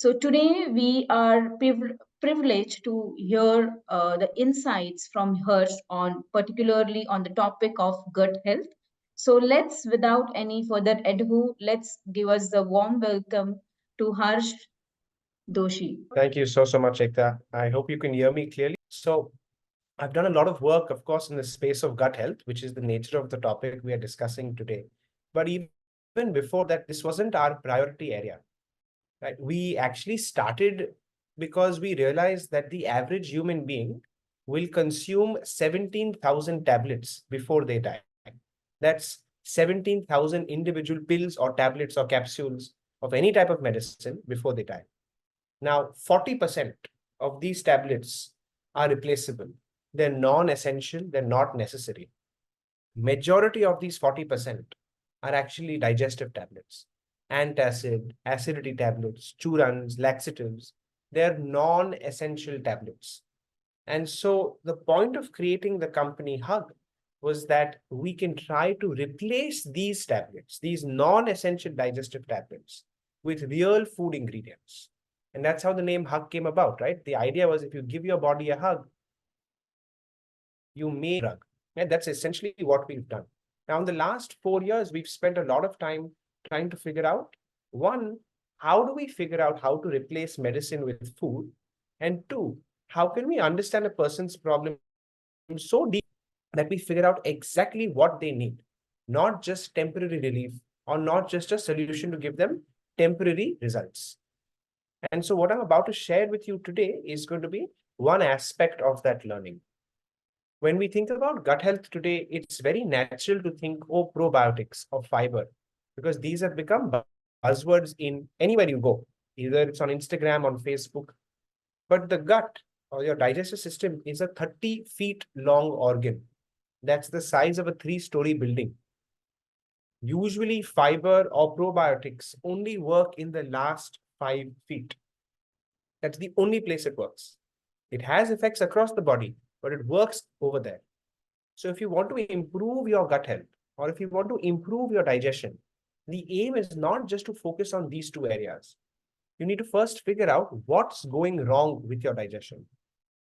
So today we are privileged to hear the insights from Harsh on particularly on the topic of gut health. So let's, without any further ado, let's give us a warm welcome to Harsh Doshi. Thank you so much, Ekta. I hope you can hear me clearly. So, I've done a lot of work, of course, in the space of gut health, which is the nature of the topic we are discussing today. But even before that, this wasn't our priority area, right? We actually started because we realized that the average human being will consume 17,000 tablets before they die. That's 17,000 individual pills or tablets or capsules of any type of medicine before they die. Now, 40% of these tablets are replaceable. They're non-essential, they're not necessary. Majority of these 40% are actually digestive tablets, antacid, acidity tablets, churans, laxatives. They're non-essential tablets. And so the point of creating the company Hug was that we can try to replace these tablets, these non-essential digestive tablets, with real food ingredients. And that's how the name Hug came about, right? The idea was if you give your body a hug, you may drug. And that's essentially what we've done. Now, in the last 4 years, we've spent a lot of time trying to figure out, one, how do we figure out how to replace medicine with food? And two, how can we understand a person's problem so deep that we figure out exactly what they need, not just temporary relief or not just a solution to give them temporary results. And so what I'm about to share with you today is going to be one aspect of that learning. When we think about gut health today, it's very natural to think, oh, probiotics or fiber, because these have become buzzwords in anywhere you go, either it's on Instagram, on Facebook. But the gut or your digestive system is a 30 feet long organ. That's the size of a 3-story building. Usually fiber or probiotics only work in the last 5 feet. That's the only place it works. It has effects across the body, but it works over there. So if you want to improve your gut health, or if you want to improve your digestion, the aim is not just to focus on these two areas. You need to first figure out what's going wrong with your digestion.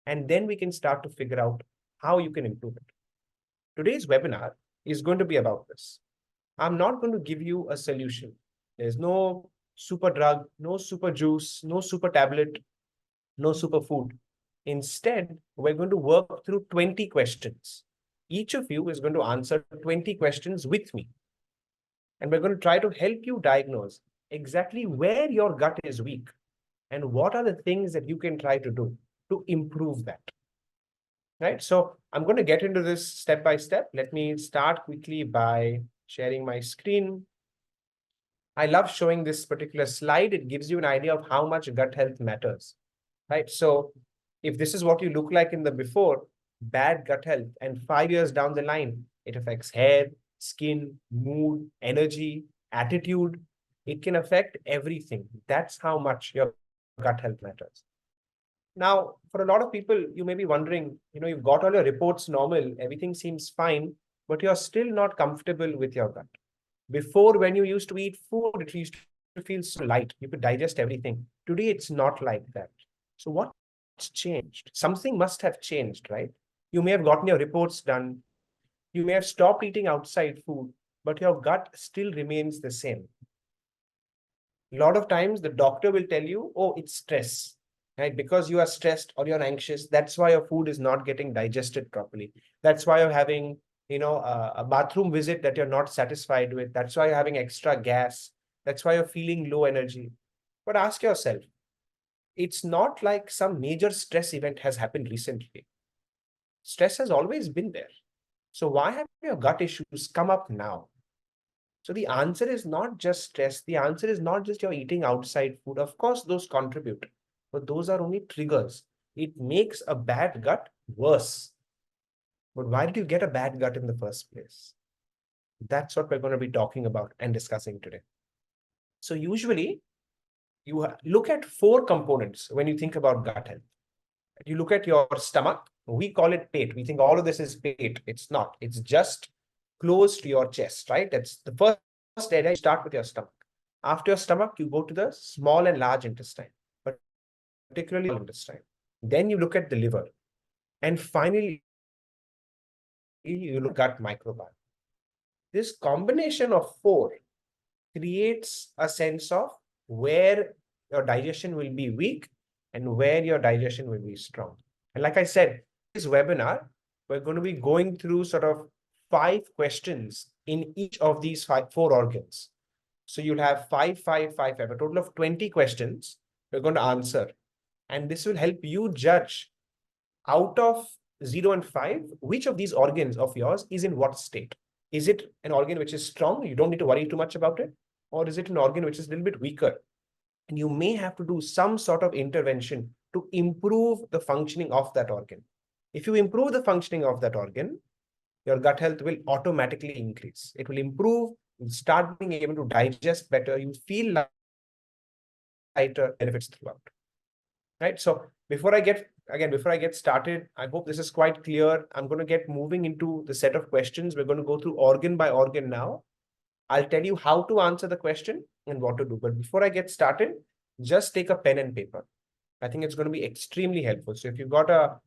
And then we can start to figure out how you can improve it. Today's webinar is going to be about this. I'm not going to give you a solution. There's no super drug, no super juice, no super tablet, no super food. Instead, we're going to work through 20 questions. Each of you is going to answer 20 questions with me. And we're going to try to help you diagnose exactly where your gut is weak and what are the things that you can try to do to improve that. Right? So I'm going to get into this step by step. Let me start quickly by sharing my screen. I love showing this particular slide. It gives you an idea of how much gut health matters. Right? So if this is what you look like in the before, bad gut health, and 5 years down the line, it affects hair, skin, mood, energy, attitude. It can affect everything. That's how much your gut health matters. Now, for a lot of people, you may be wondering, you've got all your reports normal, everything seems fine, but you're still not comfortable with your gut. Before, when you used to eat food, it used to feel so light. You could digest everything. Today, it's not like that. So what's changed? Something must have changed, right? You may have gotten your reports done. You may have stopped eating outside food, but your gut still remains the same. A lot of times, the doctor will tell you, oh, it's stress. Right? Because you are stressed or you're anxious, that's why your food is not getting digested properly. That's why you're having, a bathroom visit that you're not satisfied with. That's why you're having extra gas. That's why you're feeling low energy. But ask yourself, it's not like some major stress event has happened recently. Stress has always been there. So why have your gut issues come up now? So the answer is not just stress. The answer is not just you're eating outside food. Of course, those contribute. But those are only triggers. It makes a bad gut worse. But why did you get a bad gut in the first place? That's what we're going to be talking about and discussing today. So usually, you look at 4 components when you think about gut health. You look at your stomach. We call it pate. We think all of this is pate. It's not. It's just close to your chest, right? That's the first area. You start with your stomach. After your stomach, you go to the small and large intestine. particularly intestine. Then you look at the liver. And finally, you look at microbiome. This combination of four creates a sense of where your digestion will be weak and where your digestion will be strong. And like I said, this webinar, we're going to be going through sort of 5 questions in each of these four organs. So you'll have five, a total of 20 questions we're going to answer. And this will help you judge out of 0 and 5, which of these organs of yours is in what state. Is it an organ which is strong? You don't need to worry too much about it. Or is it an organ which is a little bit weaker? And you may have to do some sort of intervention to improve the functioning of that organ. If you improve the functioning of that organ, your gut health will automatically increase. It will improve, you'll start being able to digest better, you feel lighter, benefits throughout. Right? So before I get started, I hope this is quite clear. I'm going to get moving into the set of questions. We're going to go through organ by organ now. I'll tell you how to answer the question and what to do. But before I get started, just take a pen and paper. I think it's going to be extremely helpful. So if you've got a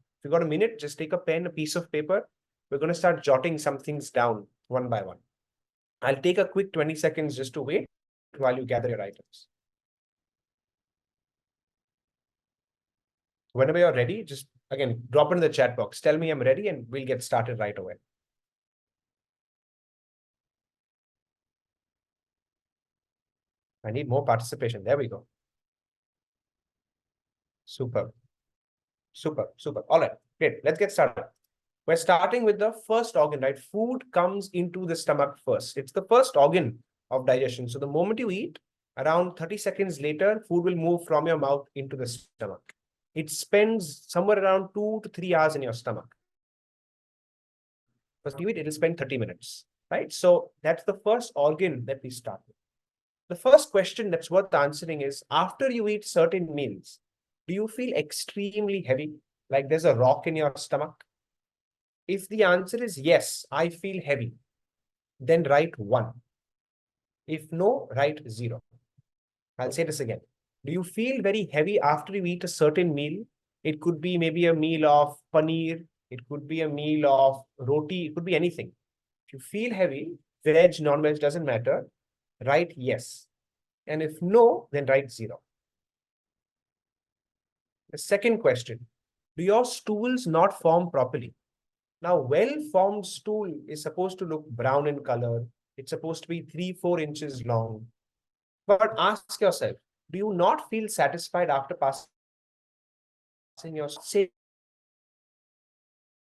minute, just take a pen, a piece of paper. We're going to start jotting some things down one by one. I'll take a quick 20 seconds just to wait while you gather your items. Whenever you're ready, just again, drop it in the chat box. Tell me I'm ready and we'll get started right away. I need more participation. There we go. Super. All right, great. Let's get started. We're starting with the first organ, right? Food comes into the stomach first. It's the first organ of digestion. So the moment you eat, around 30 seconds later, food will move from your mouth into the stomach. It spends somewhere around 2 to 3 hours in your stomach. First you eat, it will spend 30 minutes, right? So that's the first organ that we start with. The first question that's worth answering is, after you eat certain meals, do you feel extremely heavy, like there's a rock in your stomach? If the answer is yes, I feel heavy, then write 1. If no, write 0. I'll say this again. Do you feel very heavy after you eat a certain meal? It could be maybe a meal of paneer. It could be a meal of roti. It could be anything. If you feel heavy, veg, non-veg, doesn't matter, write yes. And if no, then write 0. The second question, do your stools not form properly? Now, well-formed stool is supposed to look brown in color. It's supposed to be 3-4 inches long. But ask yourself, do you not feel satisfied after passing your saying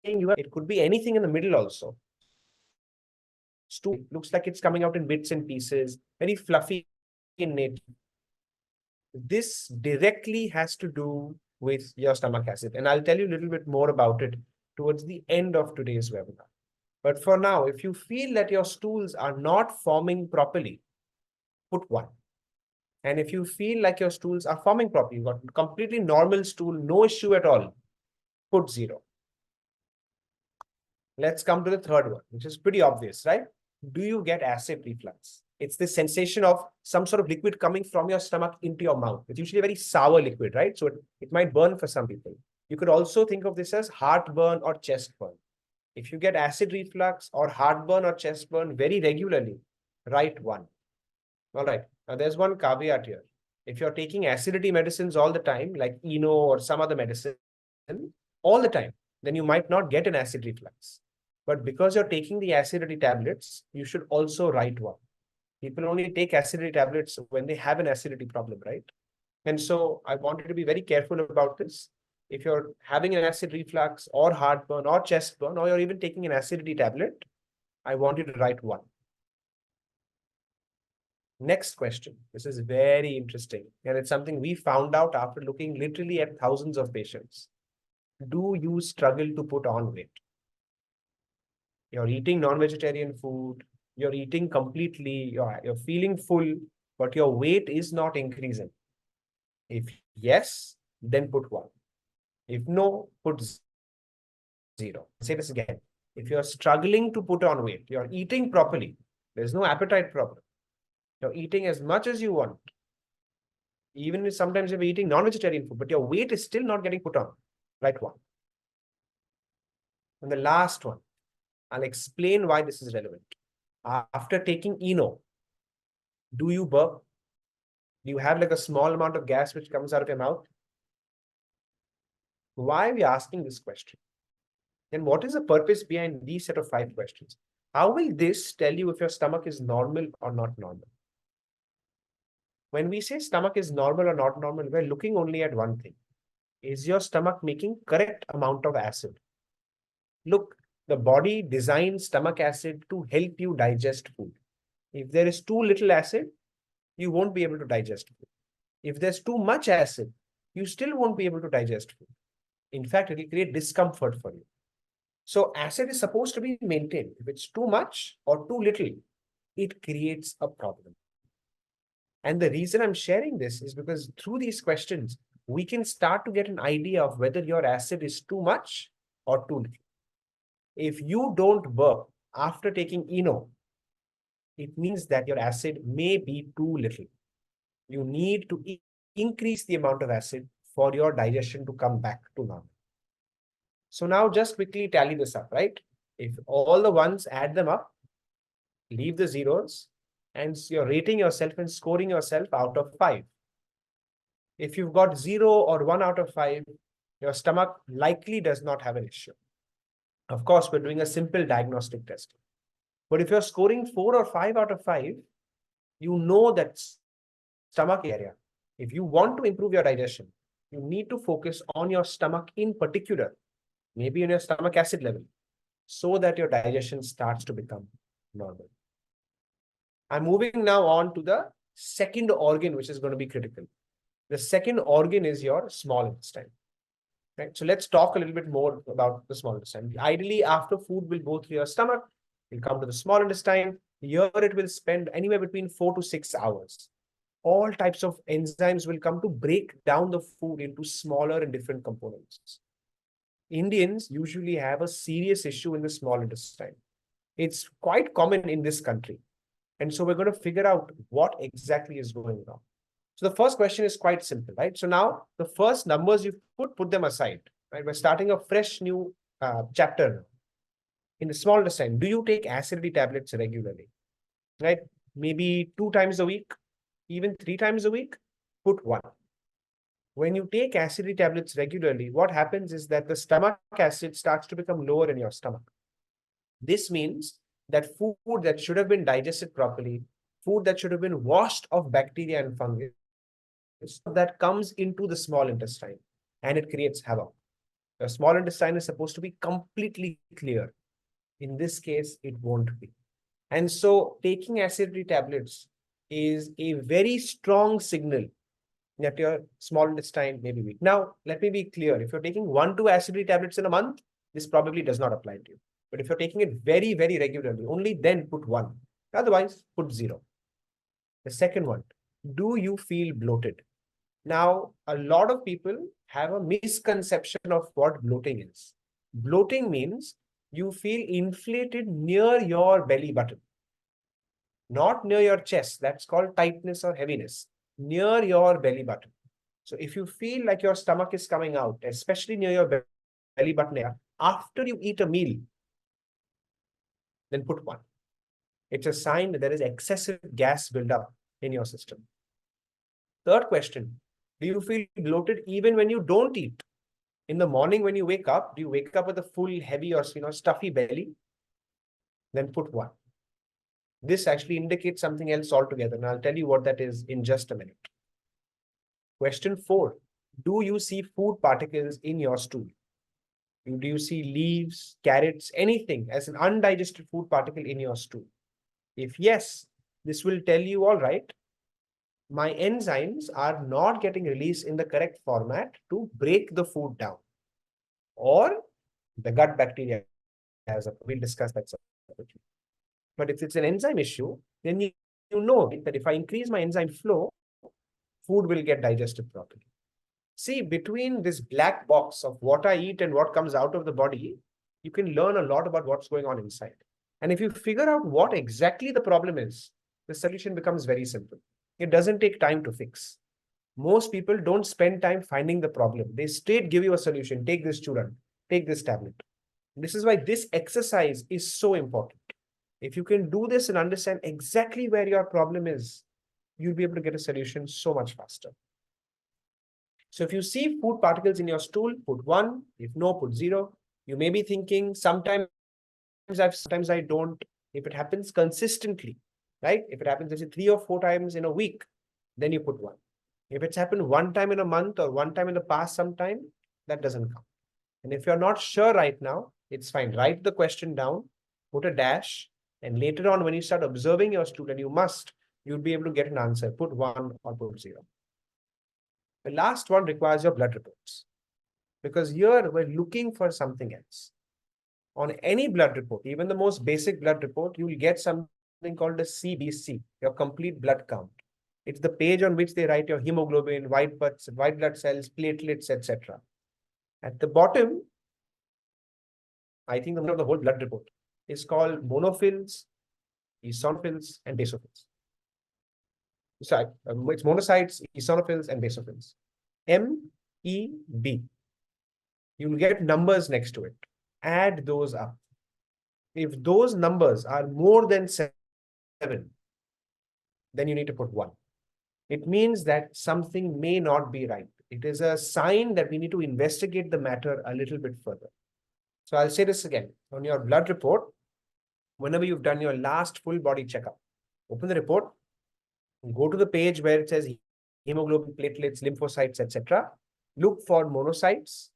it could be anything in the middle also. Stool looks like it's coming out in bits and pieces, very fluffy in nature. This directly has to do with your stomach acid. And I'll tell you a little bit more about it towards the end of today's webinar. But for now, if you feel that your stools are not forming properly, put 1. And if you feel like your stools are forming properly, you've got completely normal stool, no issue at all, put 0. Let's come to the third one, which is pretty obvious, right? Do you get acid reflux? It's the sensation of some sort of liquid coming from your stomach into your mouth. It's usually a very sour liquid, right? So it might burn for some people. You could also think of this as heartburn or chest burn. If you get acid reflux or heartburn or chest burn very regularly, write 1. All right. Now there's one caveat here. If you're taking acidity medicines all the time, like Eno or some other medicine, all the time, then you might not get an acid reflux. But because you're taking the acidity tablets, you should also write 1. People only take acidity tablets when they have an acidity problem, right? And so I wanted to be very careful about this. If you're having an acid reflux or heartburn or chest burn, or you're even taking an acidity tablet, I want you to write 1. Next question. This is very interesting. And it's something we found out after looking literally at thousands of patients. Do you struggle to put on weight? You're eating non-vegetarian food. You're eating completely. You're feeling full, but your weight is not increasing. If yes, then put 1. If no, put 0. Say this again. If you're struggling to put on weight, you're eating properly. There's no appetite problem. You're eating as much as you want. Even if sometimes you're eating non-vegetarian food, but your weight is still not getting put on. Right one. And the last one, I'll explain why this is relevant. After taking Eno, do you burp? Do you have like a small amount of gas which comes out of your mouth? Why are we asking this question? And what is the purpose behind these set of 5 questions? How will this tell you if your stomach is normal or not normal? When we say stomach is normal or not normal, we're looking only at one thing. Is your stomach making correct amount of acid? Look, the body designs stomach acid to help you digest food. If there is too little acid, you won't be able to digest food. If there's too much acid, you still won't be able to digest food. In fact, it will create discomfort for you. So acid is supposed to be maintained. If it's too much or too little, it creates a problem. And the reason I'm sharing this is because through these questions, we can start to get an idea of whether your acid is too much or too little. If you don't burp after taking Eno, it means that your acid may be too little. You need to increase the amount of acid for your digestion to come back to normal. So now just quickly tally this up, right? If all the ones, add them up, leave the zeros, and you're rating yourself and scoring yourself out of 5. If you've got 0 or 1 out of 5, your stomach likely does not have an issue. Of course, we're doing a simple diagnostic test. But if you're scoring 4 or 5 out of 5, you know that stomach area. If you want to improve your digestion, you need to focus on your stomach in particular, maybe in your stomach acid level, so that your digestion starts to become normal. I'm moving now on to the second organ, which is going to be critical. The second organ is your small intestine. Right? So let's talk a little bit more about the small intestine. Ideally, after food will go through your stomach, will come to the small intestine. Here it will spend anywhere between 4 to 6 hours. All types of enzymes will come to break down the food into smaller and different components. Indians usually have a serious issue in the small intestine. It's quite common in this country. And so we're going to figure out what exactly is going on. So the first question is quite simple, right? So now the first numbers you've put them aside, right? We're starting a fresh new chapter. In the small intestine, do you take acidity tablets regularly, right? Maybe 2 times a week, even 3 times a week, put 1. When you take acidity tablets regularly, what happens is that the stomach acid starts to become lower in your stomach. This means that food that should have been digested properly, food that should have been washed of bacteria and fungus, that comes into the small intestine and it creates havoc. The small intestine is supposed to be completely clear. In this case, it won't be. And so taking acidity tablets is a very strong signal that your small intestine may be weak. Now, let me be clear. If you're taking 1 to 2 acidity tablets in a month, this probably does not apply to you. But if you're taking it very, very regularly, only then put 1. Otherwise, put 0. The second one, do you feel bloated? Now, a lot of people have a misconception of what bloating is. Bloating means you feel inflated near your belly button, not near your chest. That's called tightness or heaviness, near your belly button. So if you feel like your stomach is coming out, especially near your belly button area, after you eat a meal, then put 1. It's a sign that there is excessive gas buildup in your system. Third question, do you feel bloated even when you don't eat? In the morning when you wake up, do you wake up with a full, heavy or stuffy belly? Then put 1. This actually indicates something else altogether, and I'll tell you what that is in just a minute. Question 4, do you see food particles in your stool? Do you see leaves, carrots, anything as an undigested food particle in your stool? If yes, this will tell you, all right, my enzymes are not getting released in the correct format to break the food down. Or the gut bacteria we'll discuss that separately. But if it's an enzyme issue, then you know that if I increase my enzyme flow, food will get digested properly. See, between this black box of what I eat and what comes out of the body, you can learn a lot about what's going on inside. And if you figure out what exactly the problem is, the solution becomes very simple. It doesn't take time to fix. Most people don't spend time finding the problem. They straight give you a solution. Take this churran, take this tablet. This is why this exercise is so important. If you can do this and understand exactly where your problem is, you'll be able to get a solution so much faster. So if you see food particles in your stool, put 1. If no, put 0. You may be thinking, sometimes sometimes I don't. If it happens consistently, right? If it happens, let's say 3 or 4 times in a week, then you put 1. If it's happened 1 time in a month or 1 time in the past sometime, that doesn't count. And if you're not sure right now, it's fine. Write the question down, put a dash, and later on when you start observing your student, you'll be able to get an answer. Put 1 or put 0. The last one requires your blood reports, because here we're looking for something else. On any blood report, even the most basic blood report, you will get something called a CBC, your complete blood count. It's the page on which they write your hemoglobin, white blood cells, platelets, etc. At the bottom, I think the whole blood report is called monophils, eosinophils, and basophils. Sorry, it's monocytes, eosinophils, and basophils. MEB. You'll get numbers next to it. Add those up. If those numbers are more than 7, then you need to put 1. It means that something may not be right. It is a sign that we need to investigate the matter a little bit further. So I'll say this again. On your blood report, whenever you've done your last full body checkup, open the report, go to the page where it says hemoglobin, platelets, lymphocytes, etc. Look for monocytes,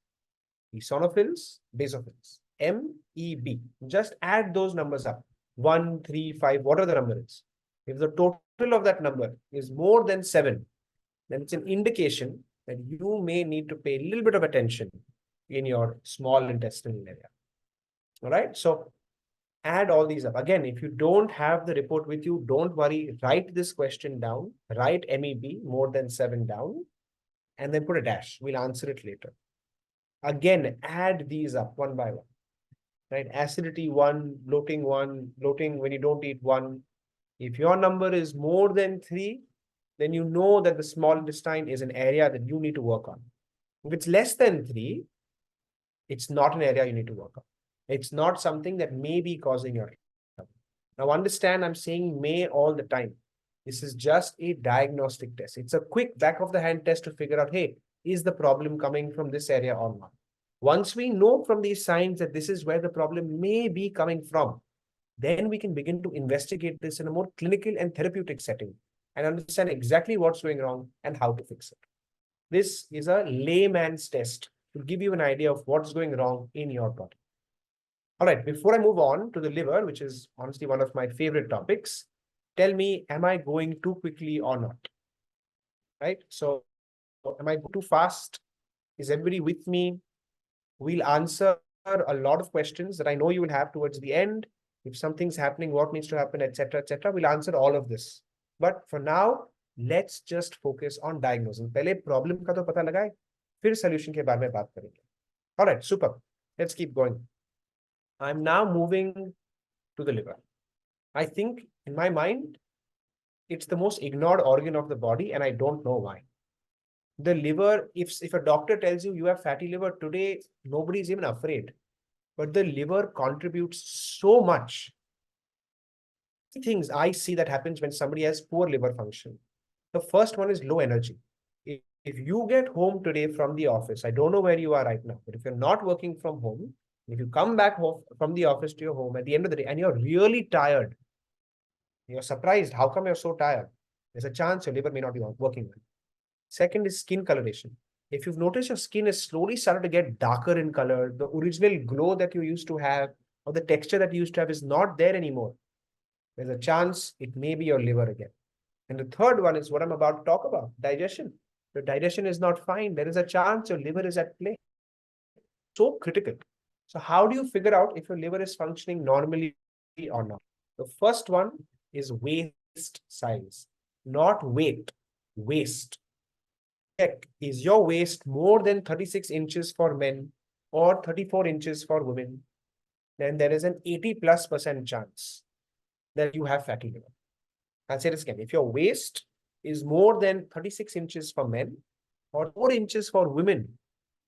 eosinophils, basophils, MEB. Just add those numbers up. 1, 3, 5, whatever the number is. If the total of that number is more than 7, then it's an indication that you may need to pay a little bit of attention in your small intestinal area. All right. So add all these up. Again, if you don't have the report with you, don't worry. Write this question down. Write MEB, more than 7 down, and then put a dash. We'll answer it later. Again, add these up one by one. Right? Acidity 1, bloating 1, bloating when you don't eat 1. If your number is more than 3, then you know that the small intestine is an area that you need to work on. If it's less than 3, it's not an area you need to work on. It's not something that may be causing your trouble. Now understand, I'm saying may all the time. This is just a diagnostic test. It's a quick back of the hand test to figure out, hey, is the problem coming from this area or not? Once we know from these signs that this is where the problem may be coming from, then we can begin to investigate this in a more clinical and therapeutic setting and understand exactly what's going wrong and how to fix it. This is a layman's test to give you an idea of what's going wrong in your body. All right, before I move on to the liver, which is honestly one of my favorite topics, tell me, am I going too quickly or not? Right? So, am I going too fast? Is everybody with me? We'll answer a lot of questions that I know you will have towards the end. If something's happening, what needs to happen, etc., etc. We'll answer all of this. But for now, let's just focus on diagnosing. पहले problem का तो पता लगाए, फिर solution के बारे में बात करेंगे. All right, super. Let's keep going. I'm now moving to the liver. I think in my mind, it's the most ignored organ of the body, and I don't know why. The liver, if a doctor tells you you have fatty liver today, nobody's even afraid. But the liver contributes so much. Things I see that happens when somebody has poor liver function. The first one is low energy. If you get home today from the office, I don't know where you are right now, but if you're not working from home, if you come back home from the office to your home at the end of the day and you're really tired, you're surprised, how come you're so tired? There's a chance your liver may not be working well. Second is skin coloration. If you've noticed your skin is slowly started to get darker in color, the original glow that you used to have or the texture that you used to have is not there anymore. There's a chance it may be your liver again. And the third one is what I'm about to talk about, digestion. Your digestion is not fine. There is a chance your liver is at play. So critical. So how do you figure out if your liver is functioning normally or not? The first one is waist size, not weight, waist. Check, is your waist more than 36 inches for men or 34 inches for women? Then there is an 80+% chance that you have fatty liver. I'll say this again. If your waist is more than 36 inches for men or 4 inches for women,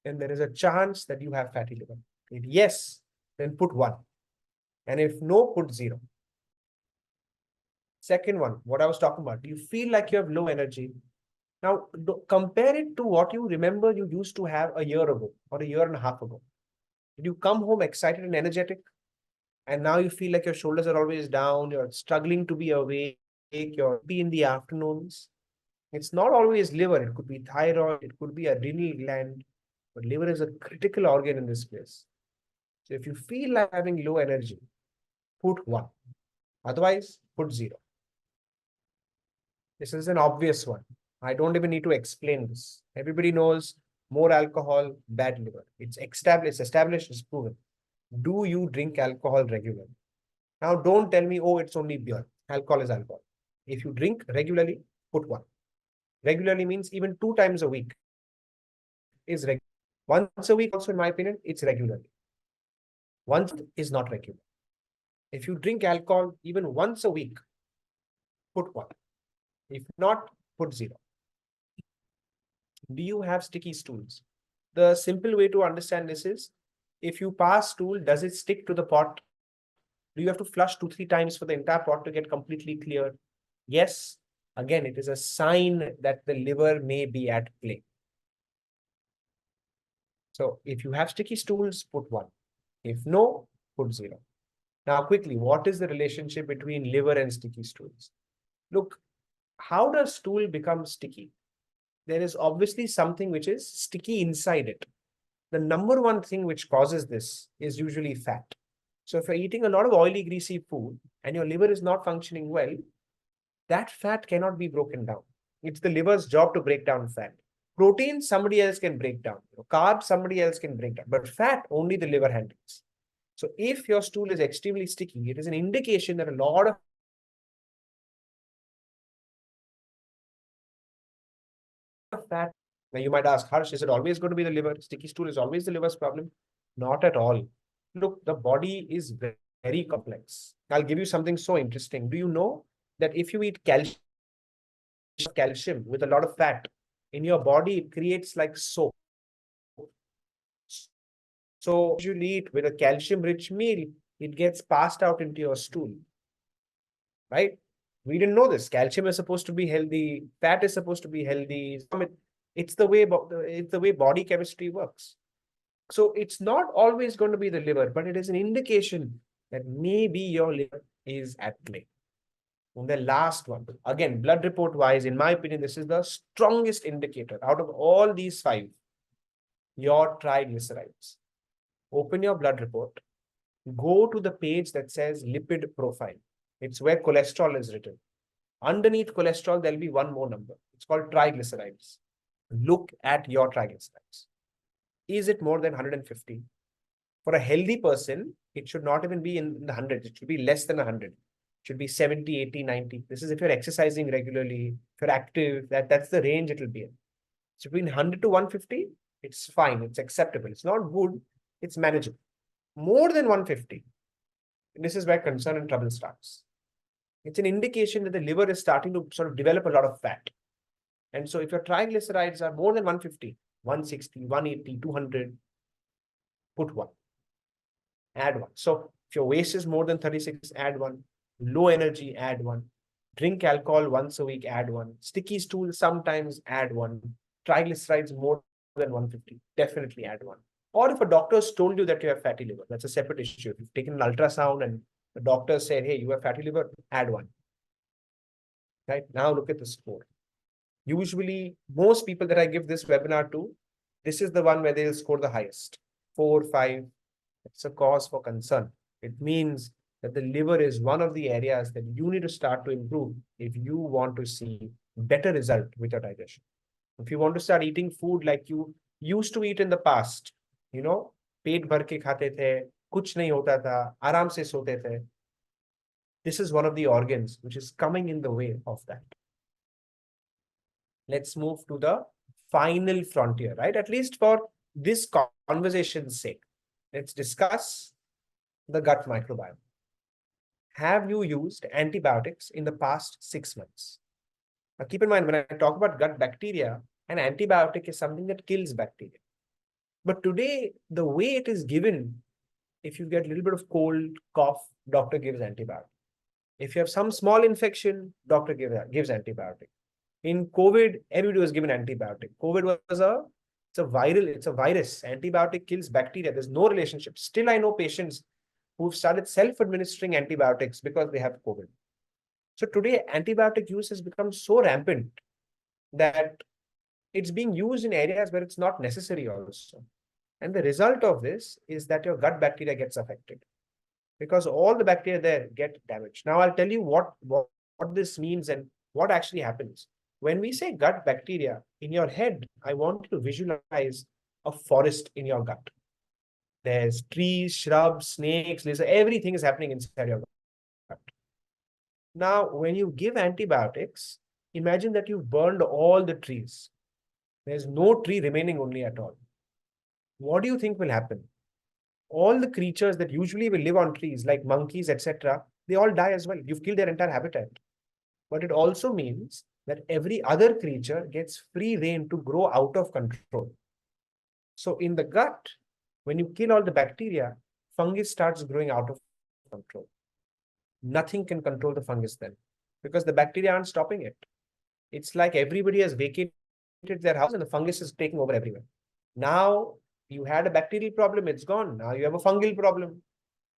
then there is a chance that you have fatty liver. If yes, then put 1. And if no, put 0. Second one, what I was talking about, do you feel like you have low energy? Now, compare it to what you remember you used to have a year ago or a year and a half ago. Did you come home excited and energetic? And now you feel like your shoulders are always down, you're struggling to be awake, you're be in the afternoons. It's not always liver, it could be thyroid, it could be a renal gland, but liver is a critical organ in this place. So if you feel like having low energy, put 1. Otherwise, put 0. This is an obvious one. I don't even need to explain this. Everybody knows more alcohol, bad liver. It's established, it's proven. Do you drink alcohol regularly? Now, don't tell me, oh, it's only beer. Alcohol is alcohol. If you drink regularly, put 1. Regularly means even 2 times a week is regular. Once a week, also, in my opinion, it's regularly. Once is not regular. If you drink alcohol even once a week, put 1. If not, put 0. Do you have sticky stools? The simple way to understand this is, if you pass stool, does it stick to the pot? Do you have to flush 2-3 times for the entire pot to get completely clear? Yes. Again, it is a sign that the liver may be at play. So if you have sticky stools, put 1. If no, put 0. Now, quickly, what is the relationship between liver and sticky stools? Look, how does stool become sticky? There is obviously something which is sticky inside it. The number one thing which causes this is usually fat. So if you're eating a lot of oily, greasy food and your liver is not functioning well, that fat cannot be broken down. It's the liver's job to break down fat. Protein, somebody else can break down. Carbs, somebody else can break down. But fat, only the liver handles. So if your stool is extremely sticky, it is an indication that a lot of fat. Now you might ask, Harsh, is it always going to be the liver? Sticky stool is always the liver's problem? Not at all. Look, the body is very complex. I'll give you something so interesting. Do you know that if you eat calcium with a lot of fat in your body, it creates like soap. So you eat with a calcium-rich meal, it gets passed out into your stool, right? We didn't know this. Calcium is supposed to be healthy. Fat is supposed to be healthy. It's the way body chemistry works. So it's not always going to be the liver, but it is an indication that maybe your liver is at play. And the last one, again, blood report wise, in my opinion, this is the strongest indicator out of all these 5, your triglycerides. Open your blood report, go to the page that says lipid profile. It's where cholesterol is written. Underneath cholesterol, there'll be one more number. It's called triglycerides. Look at your triglycerides. Is it more than 150? For a healthy person, it should not even be in the hundreds. It should be less than 100. It should be 70, 80, 90. This is if you're exercising regularly, if you're active, that's the range it will be in. So between 100 to 150, it's fine. It's acceptable. It's not good. It's manageable. More than 150, this is where concern and trouble starts. It's an indication that the liver is starting to sort of develop a lot of fat. And so if your triglycerides are more than 150, 160, 180, 200, put 1. Add 1. So if your waist is more than 36, add 1. Low energy, add 1. Drink alcohol once a week, add 1. Sticky stool, sometimes add 1. Triglycerides more than 150, definitely add 1. Or if a doctor's told you that you have fatty liver, that's a separate issue. If you've taken an ultrasound and the doctor said, hey, you have fatty liver, add 1. Right? Now look at the score. Usually, most people that I give this webinar to, this is the one where they'll score the highest. 4, 5. It's a cause for concern. It means that the liver is one of the areas that you need to start to improve if you want to see better result with your digestion. If you want to start eating food like you used to eat in the past, पेट भर के खाते थे, कुछ नहीं होता था, आराम से सोते थे. This is one of the organs which is coming in the way of that. Let's move to the final frontier, right? At least for this conversation's sake, let's discuss the gut microbiome. Have you used antibiotics in the past 6 months? Now, keep in mind, when I talk about gut bacteria, an antibiotic is something that kills bacteria. But today, the way it is given, if you get a little bit of cold, cough, doctor gives antibiotic. If you have some small infection, doctor gives antibiotic. In COVID, everybody was given antibiotic. COVID was it's a virus. Antibiotic kills bacteria. There's no relationship. Still, I know patients who've started self-administering antibiotics because they have COVID. So today, antibiotic use has become so rampant that it's being used in areas where it's not necessary also. And the result of this is that your gut bacteria gets affected because all the bacteria there get damaged. Now, I'll tell you what this means and what actually happens. When we say gut bacteria, in your head, I want you to visualize a forest in your gut. There's trees, shrubs, snakes, lizards, everything is happening inside your gut. Now, when you give antibiotics, imagine that you've burned all the trees. There's no tree remaining only at all. What do you think will happen? All the creatures that usually will live on trees, like monkeys, etc., they all die as well. You've killed their entire habitat. But it also means that every other creature gets free rein to grow out of control. So in the gut, when you kill all the bacteria, fungus starts growing out of control. Nothing can control the fungus then because the bacteria aren't stopping it. It's like everybody has vacated their house and the fungus is taking over everywhere. Now you had a bacterial problem, it's gone. Now you have a fungal problem,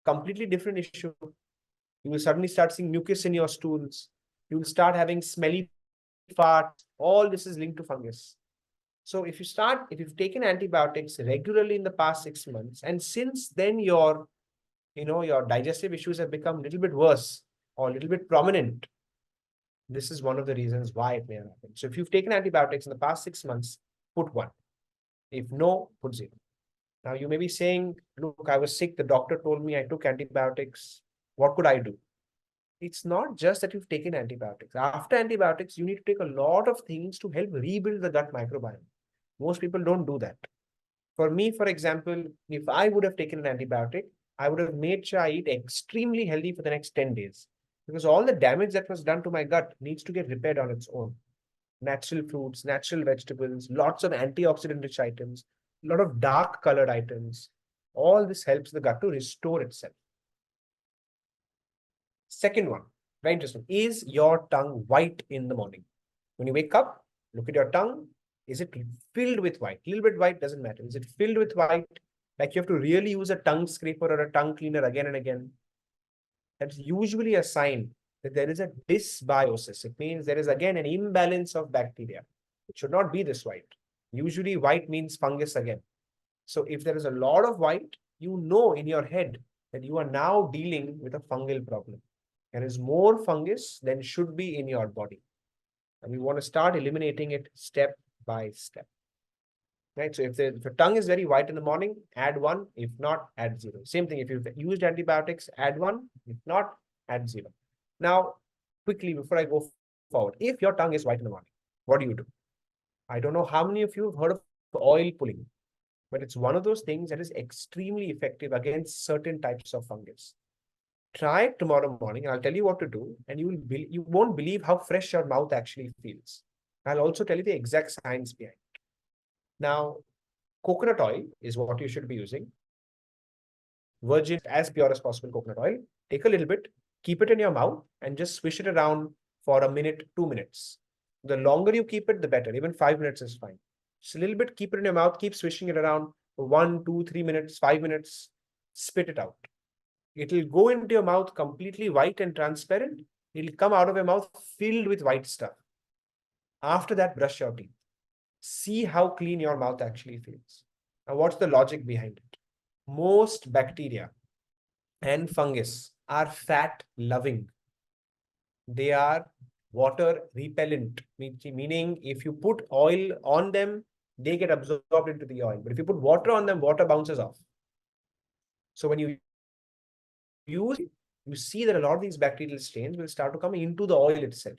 completely different issue. You will suddenly start seeing mucus in your stools. You will start having smelly farts. All this is linked to fungus. So if you've taken antibiotics regularly in the past 6 months, and since then your digestive issues have become a little bit worse or a little bit prominent, this is one of the reasons why it may have happened. So if you've taken antibiotics in the past 6 months, put 1. If no, put 0. Now you may be saying, look, I was sick. The doctor told me I took antibiotics. What could I do? It's not just that you've taken antibiotics. After antibiotics, you need to take a lot of things to help rebuild the gut microbiome. Most people don't do that. For me, for example, if I would have taken an antibiotic, I would have made sure I eat extremely healthy for the next 10 days because all the damage that was done to my gut needs to get repaired on its own. Natural fruits, natural vegetables, lots of antioxidant rich items, a lot of dark colored items. All this helps the gut to restore itself. Second one, very interesting. Is your tongue white in the morning? When you wake up, look at your tongue. Is it filled with white? A little bit white doesn't matter. Is it filled with white? Like you have to really use a tongue scraper or a tongue cleaner again and again. That's usually a sign that there is a dysbiosis. It means there is again an imbalance of bacteria. It should not be this white. Usually white means fungus again. So if there is a lot of white, you know in your head that you are now dealing with a fungal problem. There is more fungus than should be in your body. And we want to start eliminating it step by step. Right? So if the tongue is very white in the morning, add 1. If not, add 0. Same thing. If you've used antibiotics, add 1. If not, add 0. Now, quickly before I go forward, if your tongue is white in the morning, what do? I don't know how many of you have heard of oil pulling, but it's one of those things that is extremely effective against certain types of fungus. Try it tomorrow morning. I'll tell you what to do, and you won't believe how fresh your mouth actually feels. I'll also tell you the exact science behind it. Now, coconut oil is what you should be using. Virgin, as pure as possible coconut oil. Take a little bit, keep it in your mouth, and just swish it around for a minute, 2 minutes. The longer you keep it, the better. Even 5 minutes is fine. Just a little bit, keep it in your mouth, keep swishing it around for 1, 2, 3 minutes, 5 minutes. Spit it out. It'll go into your mouth completely white and transparent. It'll come out of your mouth filled with white stuff. After that, brush your teeth. See how clean your mouth actually feels. Now, what's the logic behind it? Most bacteria and fungus are fat loving. They are water repellent, meaning if you put oil on them, they get absorbed into the oil. But if you put water on them, water bounces off. So when you see that a lot of these bacterial stains will start to come into the oil itself.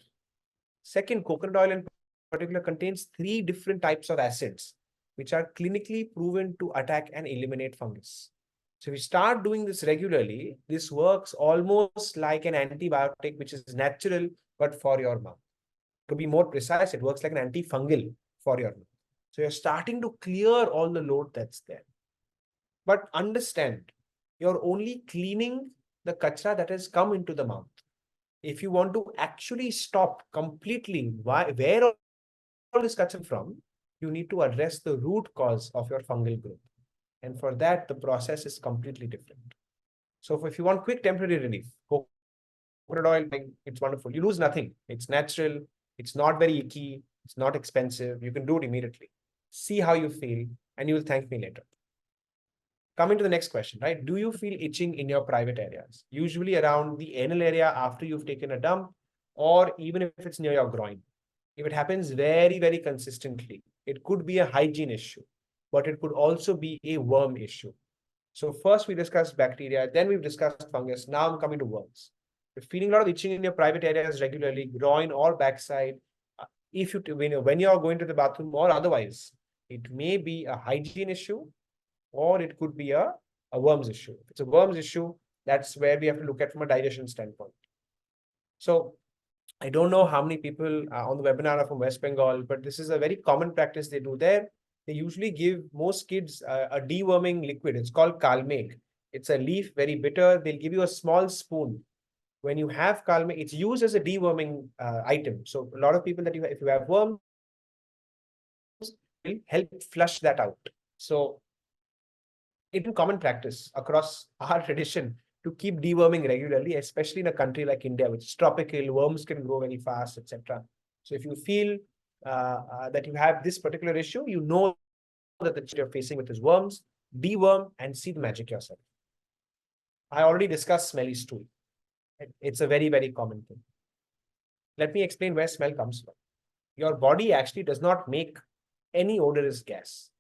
Second, coconut oil in particular contains 3 different types of acids, which are clinically proven to attack and eliminate fungus. So if we start doing this regularly, this works almost like an antibiotic, which is natural, but for your mouth. To be more precise, it works like an antifungal for your mouth. So you're starting to clear all the load that's there. But understand, you're only cleaning the kachra that has come into the mouth. If you want to actually stop completely where all this kachra from, you need to address the root cause of your fungal growth. And for that, the process is completely different. So if you want quick temporary relief, coconut oil, it's wonderful. You lose nothing. It's natural. It's not very icky. It's not expensive. You can do it immediately. See how you feel, and you will thank me later. Coming to the next question, right? Do you feel itching in your private areas? Usually around the anal area after you've taken a dump, or even if it's near your groin. If it happens very, very consistently, it could be a hygiene issue, but it could also be a worm issue. So first we discussed bacteria, then we've discussed fungus. Now I'm coming to worms. If feeling a lot of itching in your private areas regularly, groin or backside, if you when you are going to the bathroom or otherwise, it may be a hygiene issue or it could be a worms issue. If it's a worms issue, that's where we have to look at from a digestion standpoint. So I don't know how many people on the webinar are from West Bengal, but this is a very common practice they do there. They usually give most kids a deworming liquid. It's called Calmate. It's a leaf, very bitter. They'll give you a small spoon. When you have Calmate, it's used as a deworming item. So a lot of people that if you have worms, will help flush that out. So it's been common practice across our tradition to keep deworming regularly, especially in a country like India, which is tropical, worms can grow very fast, etc. So if you feel that you have this particular issue, you know that the challenge you're facing with is worms, deworm and see the magic yourself. I already discussed smelly stool. It's a very, very common thing. Let me explain where smell comes from. Your body actually does not make any odorous gas.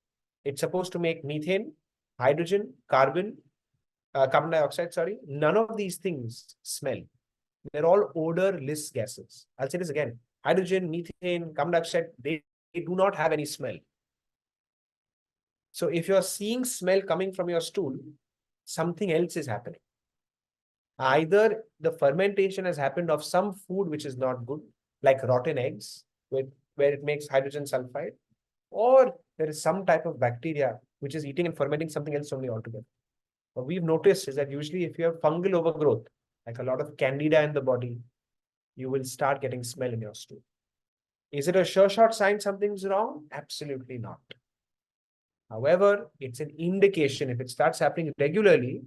It's supposed to make methane, hydrogen, carbon dioxide, sorry. None of these things smell. They're all odorless gases. I'll say this again. Hydrogen, methane, carbon dioxide, they do not have any smell. So if you're seeing smell coming from your stool, something else is happening. Either the fermentation has happened of some food which is not good, like rotten eggs, where it makes hydrogen sulfide, or there is some type of bacteria which is eating and fermenting something else only altogether. What we've noticed is that usually if you have fungal overgrowth, like a lot of candida in the body, you will start getting smell in your stool. Is it a sure shot sign something's wrong? Absolutely not. However, it's an indication if it starts happening regularly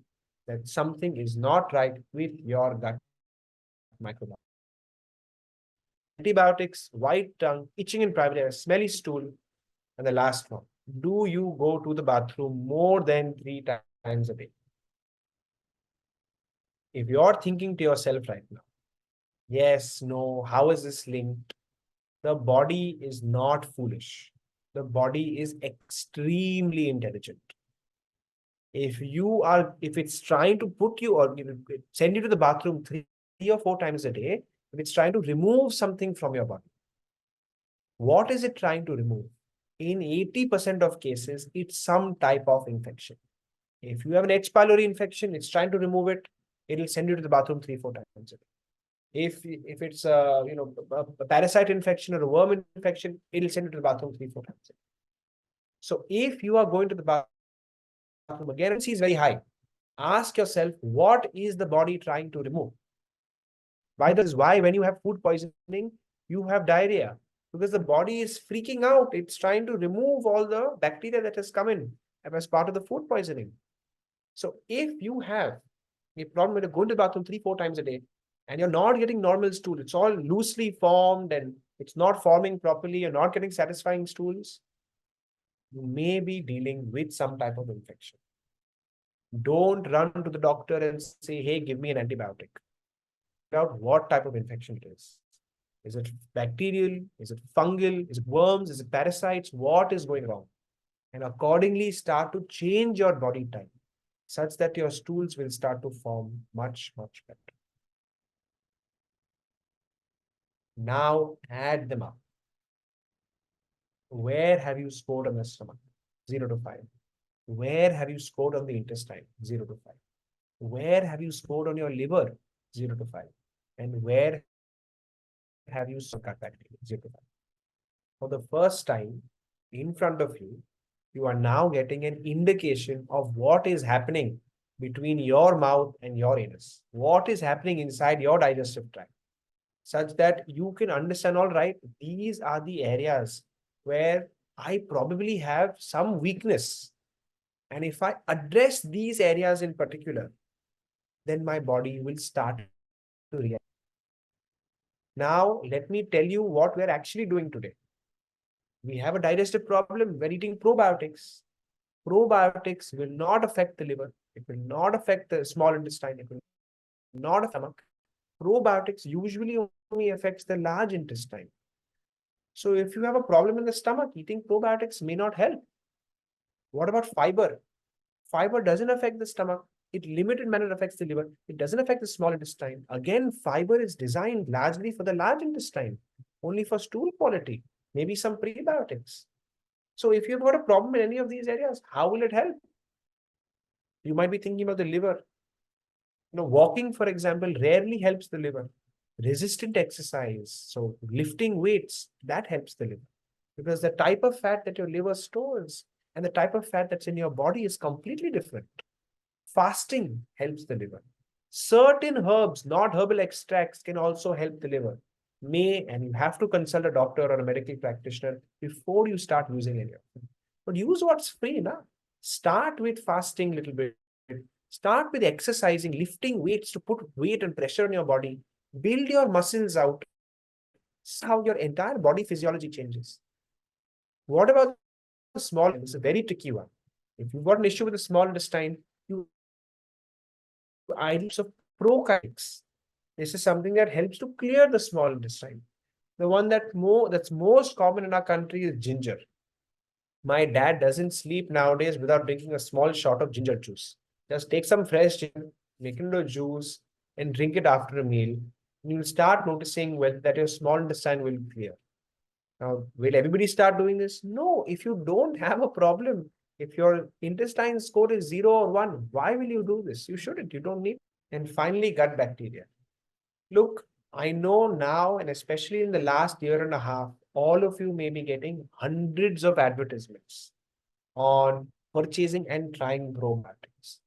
that something is not right with your gut microbiome. Antibiotics, white tongue, itching in private areas, smelly stool, and the last one. Do you go to the bathroom more than 3 times a day? If you're thinking to yourself right now, yes, no, how is this linked? The body is not foolish. The body is extremely intelligent. If it's trying to put you or send you to the bathroom 3 or 4 times a day, if it's trying to remove something from your body, what is it trying to remove? In 80% of cases, it's some type of infection. If you have an H. pylori infection, it's trying to remove it. It'll send you to the bathroom 3 or 4 times a day. If it's a parasite infection or a worm infection, it'll send you to the bathroom 3 or 4 times a day. So if you are going to the bathroom again, frequency is very high. Ask yourself, what is the body trying to remove? This is why when you have food poisoning, you have diarrhea. Because the body is freaking out. It's trying to remove all the bacteria that has come in as part of the food poisoning. So if you have a problem with going to the bathroom 3 or 4 times a day, and you're not getting normal stool, it's all loosely formed and it's not forming properly, you're not getting satisfying stools, you may be dealing with some type of infection. Don't run to the doctor and say, hey, give me an antibiotic. Figure out what type of infection it is. Is it bacterial? Is it fungal? Is it worms? Is it parasites? What is going wrong? And accordingly, start to change your body type such that your stools will start to form much, much better. Now add them up. Where have you scored on the stomach? 0 to 5. Where have you scored on the intestine? 0 to 5. Where have you scored on your liver? 0 to 5. And where have you have you gut bacteria, 0 to 5. For the first time in front of you, you are now getting an indication of what is happening between your mouth and your anus. What is happening inside your digestive tract, such that you can understand, all right, these are the areas where I probably have some weakness. And if I address these areas in particular, then my body will start to react. Now, let me tell you what we're actually doing today. We have a digestive problem. We're eating probiotics. Probiotics will not affect the liver. It will not affect the small intestine. It will not affect the stomach. Probiotics usually only affects the large intestine. So if you have a problem in the stomach, eating probiotics may not help. What about fiber? Fiber doesn't affect the stomach. It limited manner affects the liver. It doesn't affect the small intestine. Again, fiber is designed largely for the large intestine, only for stool quality, maybe some prebiotics. So if you've got a problem in any of these areas, how will it help? You might be thinking about the liver. Walking, for example, rarely helps the liver. Resistant exercise, so lifting weights, that helps the liver. Because the type of fat that your liver stores and the type of fat that's in your body is completely different. Fasting helps the liver. Certain herbs, not herbal extracts, can also help the liver. And you have to consult a doctor or a medical practitioner before you start using any of them. But use what's free now. Start with fasting a little bit. Start with exercising, lifting weights to put weight and pressure on your body. Build your muscles out. See how your entire body physiology changes. What about the small intestine? It's a very tricky one. If you've got an issue with the small intestine, you ideally of probiotics. This is something that helps to clear the small intestine. The one that's most common in our country is ginger. My dad doesn't sleep nowadays without drinking a small shot of ginger juice. Just take some fresh ginger, make it into a juice, and drink it after a meal. And you'll start noticing that your small intestine will clear. Now, will everybody start doing this? No. If you don't have a problem, if your intestine score is 0 or 1, why will you do this? You shouldn't. You don't need. And finally, gut bacteria. Look, I know now, and especially in the last year and a half, all of you may be getting hundreds of advertisements on purchasing and trying probiotics.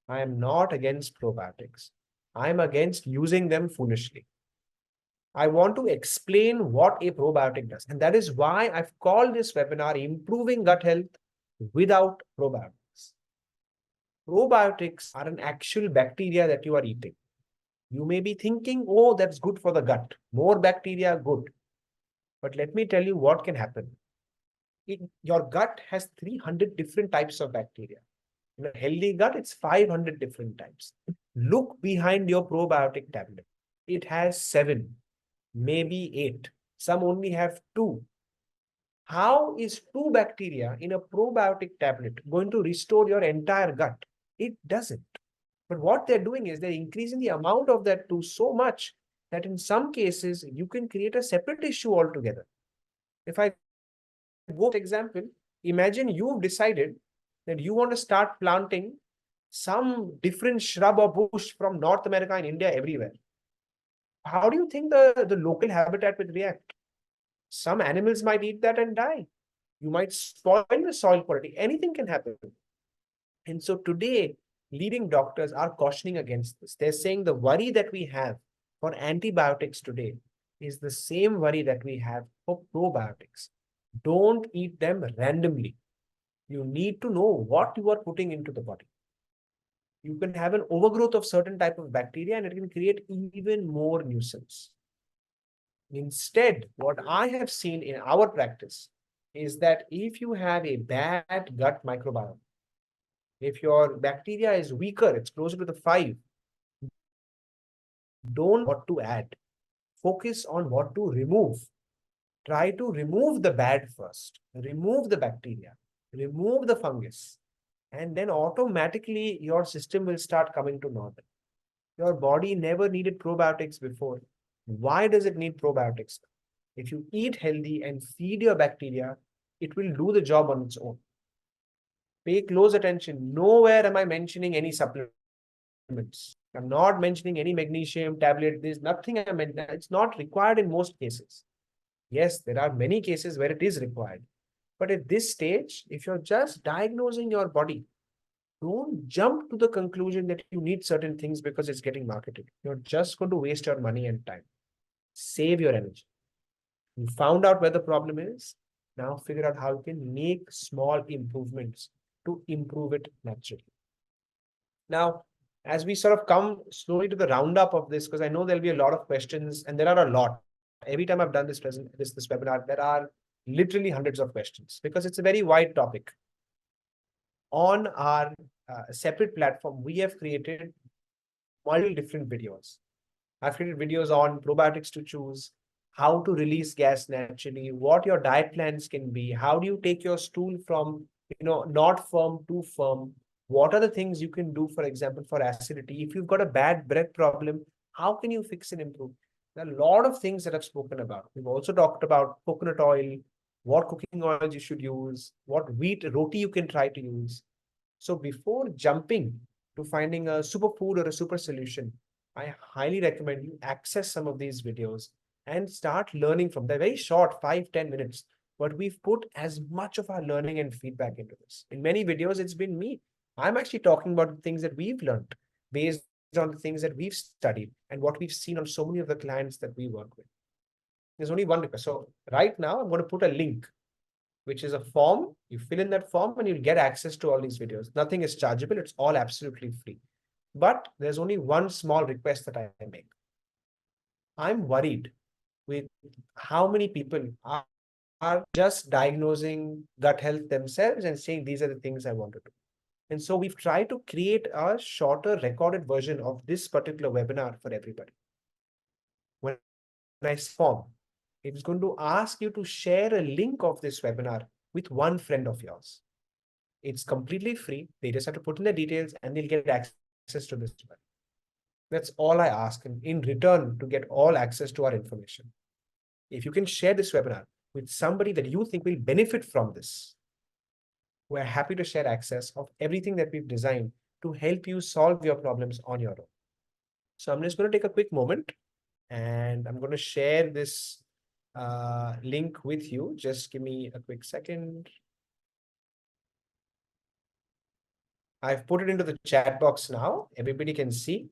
I am not against probiotics. I am against using them foolishly. I want to explain what a probiotic does. And that is why I've called this webinar Improving Gut Health Without Probiotics. Probiotics are an actual bacteria that you are eating. You may be thinking, oh, that's good for the gut. More bacteria, good. But let me tell you what can happen. Your gut has 300 different types of bacteria. In a healthy gut, it's 500 different types. Look behind your probiotic tablet. It has 7, maybe 8. Some only have 2. How is 2 bacteria in a probiotic tablet going to restore your entire gut? It doesn't. But what they're doing is they're increasing the amount of that 2 so much that in some cases you can create a separate issue altogether. If I go for example, imagine you've decided that you want to start planting some different shrub or bush from North America and India everywhere. How do you think the local habitat will react? Some animals might eat that and die. You might spoil the soil quality. Anything can happen. And so today, leading doctors are cautioning against this. They're saying the worry that we have for antibiotics today is the same worry that we have for probiotics. Don't eat them randomly. You need to know what you are putting into the body. You can have an overgrowth of certain type of bacteria and it can create even more nuisance. Instead, what I have seen in our practice is that if you have a bad gut microbiome, if your bacteria is weaker, it's closer to the 5, don't what to add. Focus on what to remove. Try to remove the bad first. Remove the bacteria. Remove the fungus. And then automatically your system will start coming to normal. Your body never needed probiotics before. Why does it need probiotics? If you eat healthy and feed your bacteria, it will do the job on its own. Pay close attention. Nowhere am I mentioning any supplements. I'm not mentioning any magnesium tablet. There's nothing I meant. It's not required in most cases. Yes, there are many cases where it is required. But at this stage, if you're just diagnosing your body, don't jump to the conclusion that you need certain things because it's getting marketed. You're just going to waste your money and time. Save your energy. You found out where the problem is. Now figure out how you can make small improvements to improve it naturally. Now, as we sort of come slowly to the roundup of this, because I know there'll be a lot of questions, and there are a lot. Every time I've done this webinar, there are literally hundreds of questions because it's a very wide topic. On our separate platform, we have created multiple different videos. I've created videos on probiotics to choose, how to release gas naturally, what your diet plans can be, how do you take your stool from not firm to firm, what are the things you can do, for example, for acidity. If you've got a bad breath problem, how can you fix and improve? There are a lot of things that I've spoken about. We've also talked about coconut oil, what cooking oils you should use, what wheat roti you can try to use. So before jumping to finding a superfood or a super solution, I highly recommend you access some of these videos and start learning from. They're very short, 5-10 minutes, but we've put as much of our learning and feedback into this. In many videos, it's been me. I'm actually talking about the things that we've learned based on the things that we've studied and what we've seen on so many of the clients that we work with. There's only one request. So right now, I'm going to put a link, which is a form. You fill in that form and you'll get access to all these videos. Nothing is chargeable. It's all absolutely free. But there's only one small request that I make. I'm worried with how many people are just diagnosing gut health themselves and saying these are the things I want to do. And so we've tried to create a shorter recorded version of this particular webinar for everybody. When I form, it's going to ask you to share a link of this webinar with one friend of yours. It's completely free. They just have to put in the details and they'll get access to this webinar. That's all I ask in return to get all access to our information. If you can share this webinar with somebody that you think will benefit from this, we're happy to share access of everything that we've designed to help you solve your problems on your own. So I'm just going to take a quick moment and I'm going to share this link with you. Just give me a quick second. I've put it into the chat box now. Everybody can see.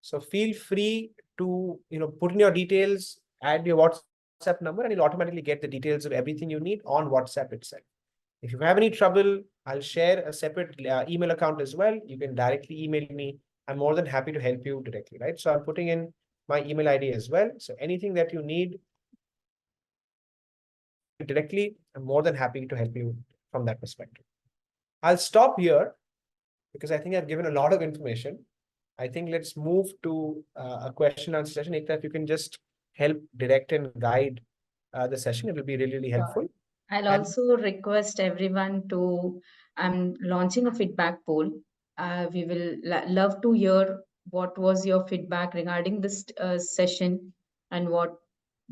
So feel free to put in your details, add your WhatsApp number, and you'll automatically get the details of everything you need on WhatsApp itself. If you have any trouble, I'll share a separate email account as well. You can directly email me. I'm more than happy to help you directly, right? So I'm putting in my email ID as well. So anything that you need directly, I'm more than happy to help you from that perspective. I'll stop here because I think I've given a lot of information. I think let's move to a question answer session. Ekta, if you can just help direct and guide the session, it will be really, really helpful. Sure. I'll And also request everyone to, I'm launching a feedback poll. We will love to hear what was your feedback regarding this session and what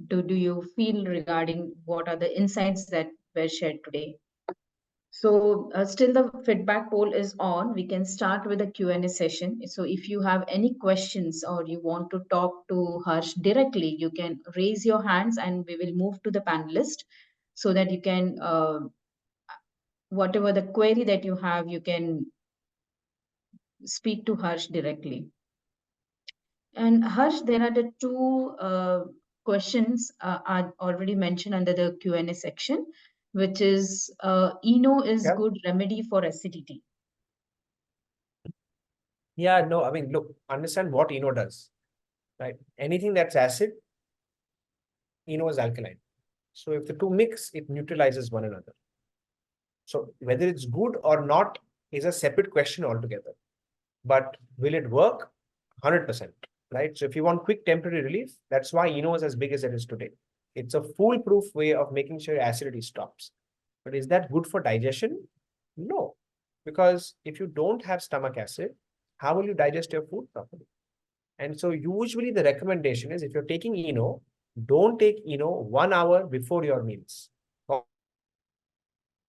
do you feel regarding what are the insights that were shared today. So still the feedback poll is on. We can start with a Q&A session. So if you have any questions or you want to talk to Harsh directly, you can raise your hands and we will move to the panelist so that you can, whatever the query that you have, you can speak to Harsh directly. And Harsh, there are the two questions are already mentioned under the Q&A section, which is ENO is yeah, good remedy for acidity. yeah, no, I mean, look, understand what ENO does, right? Anything that's acid, ENO is alkaline. So if the two mix, it neutralizes one another. So whether it's good or not is a separate question altogether. But will it work? 100%, right? So if you want quick temporary relief, that's why ENO is as big as it is today. It's a foolproof way of making sure acidity stops. But is that good for digestion? No, because if you don't have stomach acid, how will you digest your food properly? And so usually the recommendation is if you're taking ENO, don't take ENO 1 hour before your meals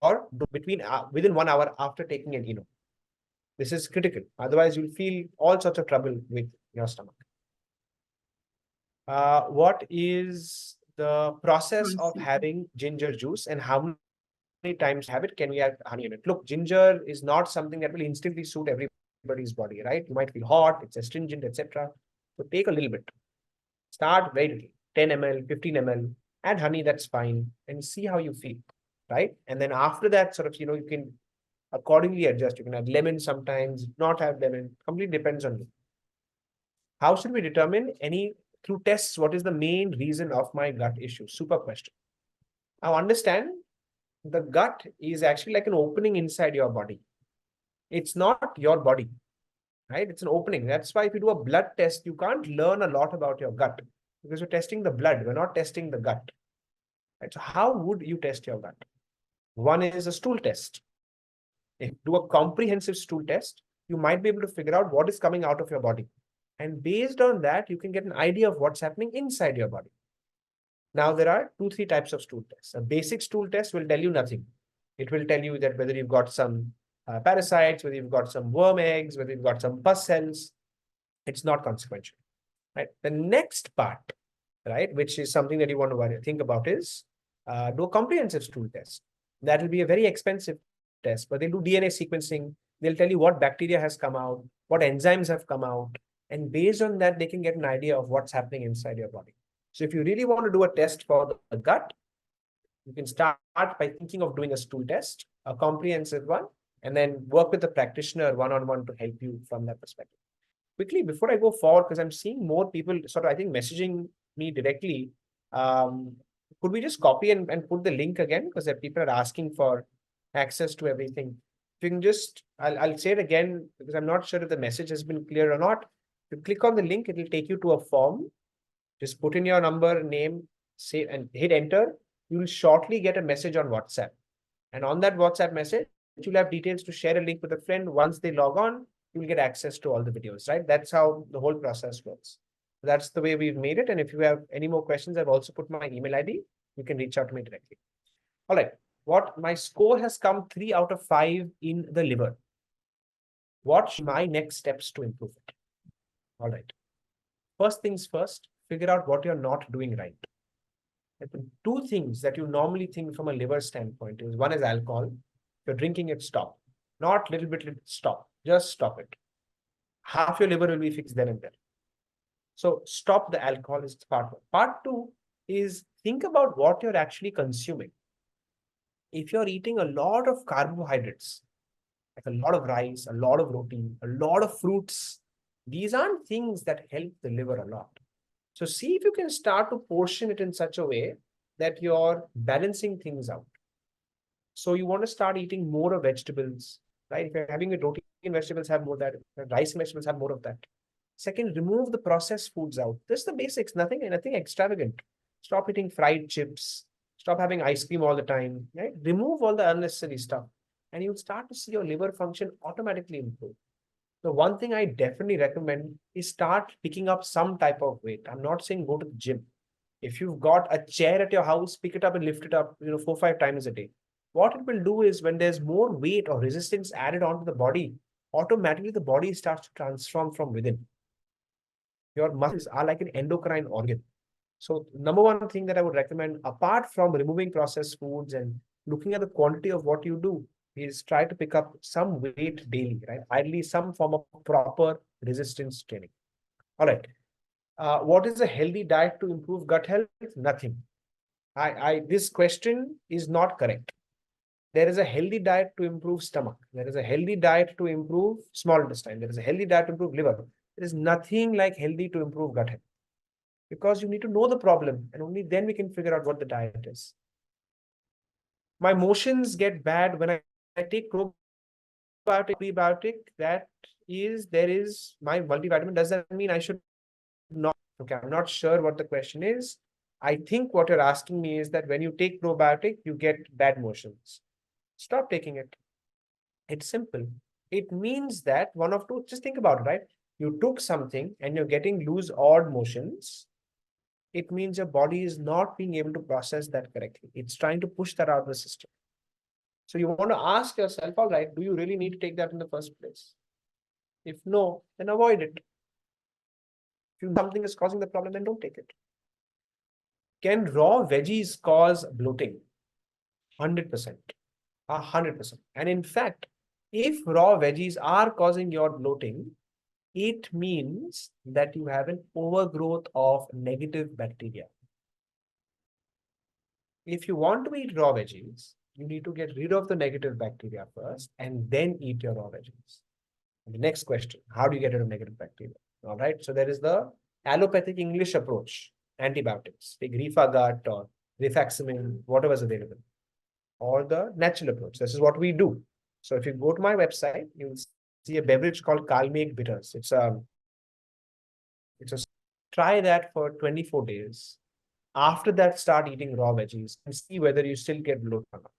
or between within 1 hour after taking an ENO. This is critical. Otherwise, you'll feel all sorts of trouble with your stomach. What is the process of having ginger juice, and how many times have it? Can we add honey in it? Look, ginger is not something that will instantly suit everybody's body, right? You might feel hot, it's astringent, etc. So take a little bit. Start very little, 10 ml, 15 ml, add honey, that's fine, and see how you feel, right? And then after that, sort of, you can accordingly adjust. You can add lemon sometimes, not have lemon, completely depends on you. How should we determine any through tests what is the main reason of my gut issue? Super question. Now understand the gut is actually like an opening inside your body. It's not your body, right? It's an opening. That's why if you do a blood test, you can't learn a lot about your gut because you're testing the blood. We're not testing the gut. Right? So how would you test your gut? One is a stool test. If you do a comprehensive stool test, you might be able to figure out what is coming out of your body. And based on that, you can get an idea of what's happening inside your body. Now, there are 2, 3 types of stool tests. A basic stool test will tell you nothing. It will tell you that whether you've got some parasites, whether you've got some worm eggs, whether you've got some pus cells. It's not consequential, right? The next part, right, which is something that you want to think about is do a comprehensive stool test. That will be a very expensive test, but they'll do DNA sequencing. They'll tell you what bacteria has come out, what enzymes have come out, and based on that, they can get an idea of what's happening inside your body. So if you really want to do a test for the gut, you can start by thinking of doing a stool test, a comprehensive one, and then work with the practitioner one-on-one to help you from that perspective. Quickly, before I go forward, because I'm seeing more people sort of, I think, messaging me directly, could we just copy and put the link again? Because people are asking for access to everything. If you can just, I'll say it again, because I'm not sure if the message has been clear or not. If you click on the link, it will take you to a form. Just put in your number, name, save, and hit enter. You will shortly get a message on WhatsApp. And on that WhatsApp message, you'll have details to share a link with a friend. Once they log on, you will get access to all the videos, right? That's how the whole process works. That's the way we've made it. And if you have any more questions, I've also put my email ID. You can reach out to me directly. All right. What my score has come 3 out of 5 in the liver. What should my next steps to improve it? All right. First things first, figure out what you're not doing right. The 2 things that you normally think from a liver standpoint is, one is alcohol. If you're drinking it, stop. Not little bit, stop. Just stop it. Half your liver will be fixed then and there. So stop the alcohol is part 1. Part 2 is think about what you're actually consuming. If you're eating a lot of carbohydrates, like a lot of rice, a lot of roti, a lot of fruits, these aren't things that help the liver a lot. So see if you can start to portion it in such a way that you're balancing things out. So you want to start eating more of vegetables, right? If you're having a roti and vegetables, have more of that. Rice and vegetables, have more of that. Second, remove the processed foods out. This is the basics, nothing extravagant. Stop eating fried chips. Stop having ice cream all the time, right? Remove all the unnecessary stuff. And you'll start to see your liver function automatically improve. The one thing I definitely recommend is start picking up some type of weight. I'm not saying go to the gym. If you've got a chair at your house, pick it up and lift it up, 4-5 times a day. What it will do is when there's more weight or resistance added onto the body, automatically the body starts to transform from within. Your muscles are like an endocrine organ. So number one thing that I would recommend, apart from removing processed foods and looking at the quantity of what you do, is try to pick up some weight daily, right? Ideally, some form of proper resistance training. All right. What is a healthy diet to improve gut health? Nothing. This question is not correct. There is a healthy diet to improve stomach. There is a healthy diet to improve small intestine. There is a healthy diet to improve liver. There is nothing like healthy to improve gut health. Because you need to know the problem, and only then we can figure out what the diet is. My motions get bad when I take probiotic, prebiotic. There is my multivitamin. Does that mean I should not? Okay, I'm not sure what the question is. I think what you're asking me is that when you take probiotic, you get bad motions. Stop taking it. It's simple. It means that one of two, just think about it, right? You took something and you're getting loose, odd motions. It means your body is not being able to process that correctly. It's trying to push that out of the system. So you want to ask yourself, all right, do you really need to take that in the first place? If no, then avoid it. If you know something is causing the problem, then don't take it. Can raw veggies cause bloating? 100%. 100%. And in fact, if raw veggies are causing your bloating, it means that you have an overgrowth of negative bacteria. If you want to eat raw veggies, you need to get rid of the negative bacteria first and then eat your raw veggies. And the next question, how do you get rid of negative bacteria? All right. So there is the allopathic English approach, antibiotics, take Rifagat or rifaximin, whatever is available, or the natural approach. This is what we do. So if you go to my website, you will see a beverage called Kalmake Bitters. It's a try that for 24 days. After that, start eating raw veggies and see whether you still get bloated or not.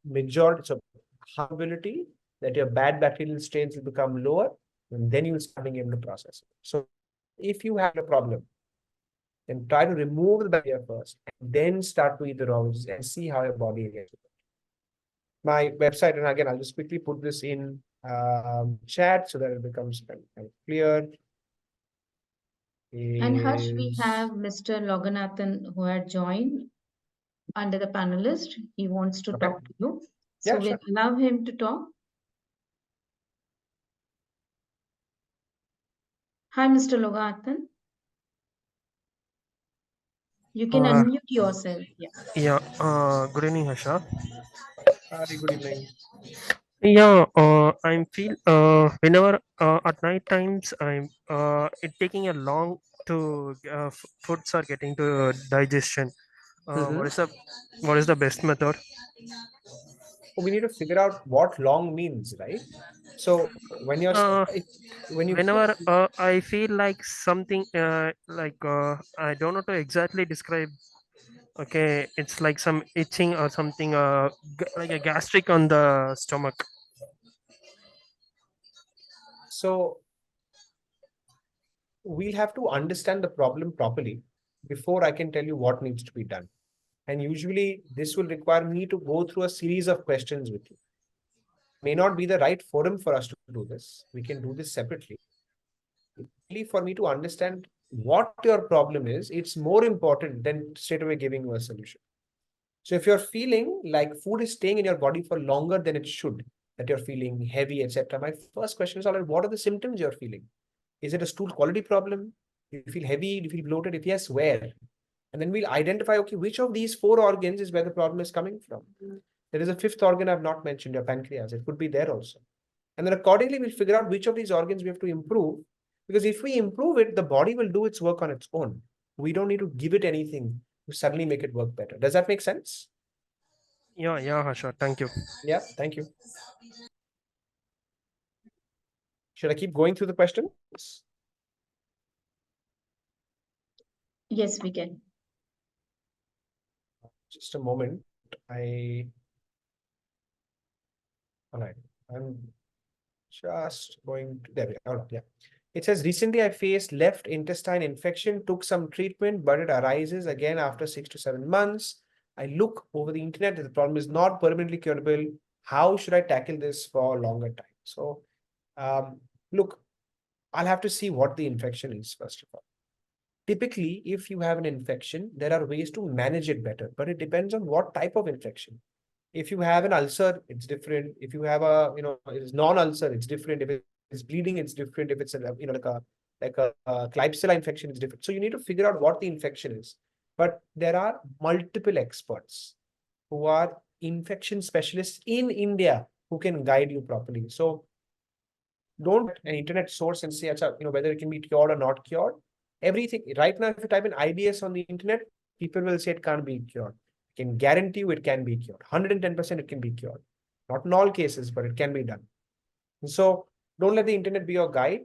Majority, so probability that your bad bacterial strains will become lower, and then you will start being able to process it. So if you have a problem, then try to remove the bacteria first, and then start to eat the raw veggies and see how your body reacts. My website, and again, I'll just quickly put this in chat so that it becomes kind of clear. And Harsh, we Is have Mr. Loganathan who had joined under the panelist. He wants to okay. talk to you. So Yeah, we'll sure. allow him to talk. Hi, Mr. Loganathan. You can Uh, unmute yourself. Yeah. yeah, good evening, Hasha. Hi, good evening. Yeah, I'm feel whenever at night times I'm it taking a long to foods are getting to digestion. Mhm. What is the best method? We need to figure out what long means, right? So when you're Uh, when you Whenever I feel like something I don't know to exactly describe. Okay, it's like some itching or something like a gastric on the stomach. so we'll have to understand the problem properly before I can tell you what needs to be done. And usually this will require me to go through a series of questions with you. May not be the right forum for us to do this. We can do this separately. Really, for me to understand what your problem is, it's more important than straight away giving you a solution. So if you're feeling like food is staying in your body for longer than it should, that you're feeling heavy, etc., my first question is, all right, what are the symptoms you're feeling? Is it a stool quality problem? Do you feel heavy? Do you feel bloated? If yes, where? And then we'll identify, okay, which of these four organs is where the problem is coming from. There is a fifth organ I've not mentioned, your pancreas. It could be there also. And then accordingly, we'll figure out which of these organs we have to improve. Because if we improve it, the body will do its work on its own. We don't need to give it anything to suddenly make it work better. Does that make sense? Yeah, yeah, Hasha. Thank you. Yeah, thank you. Should I keep going through the questions? Yes, we can. Just a moment. All right. I'm just going to, there we go. All right, yeah. It says, recently I faced left intestine infection, took some treatment, but it arises again after 6 to 7 months. I look over the internet, the problem is not permanently curable. How should I tackle this for a longer time? So, um, look, I'll have to see what the infection is, first of all. Typically, if you have an infection, there are ways to manage it better, but it depends on what type of infection. If you have an ulcer, it's different. If you have a, it's non-ulcer, it's different. If it's bleeding, it's different. If it's a, like a Klebsiella infection, it's different. So you need to figure out what the infection is. But there are multiple experts who are infection specialists in India who can guide you properly. So don't an internet source and say, whether it can be cured or not cured. Everything right now, if you type in IBS on the internet, people will say it can't be cured. I can guarantee you it can be cured. 110% it can be cured. Not in all cases, but it can be done. So don't let the internet be your guide.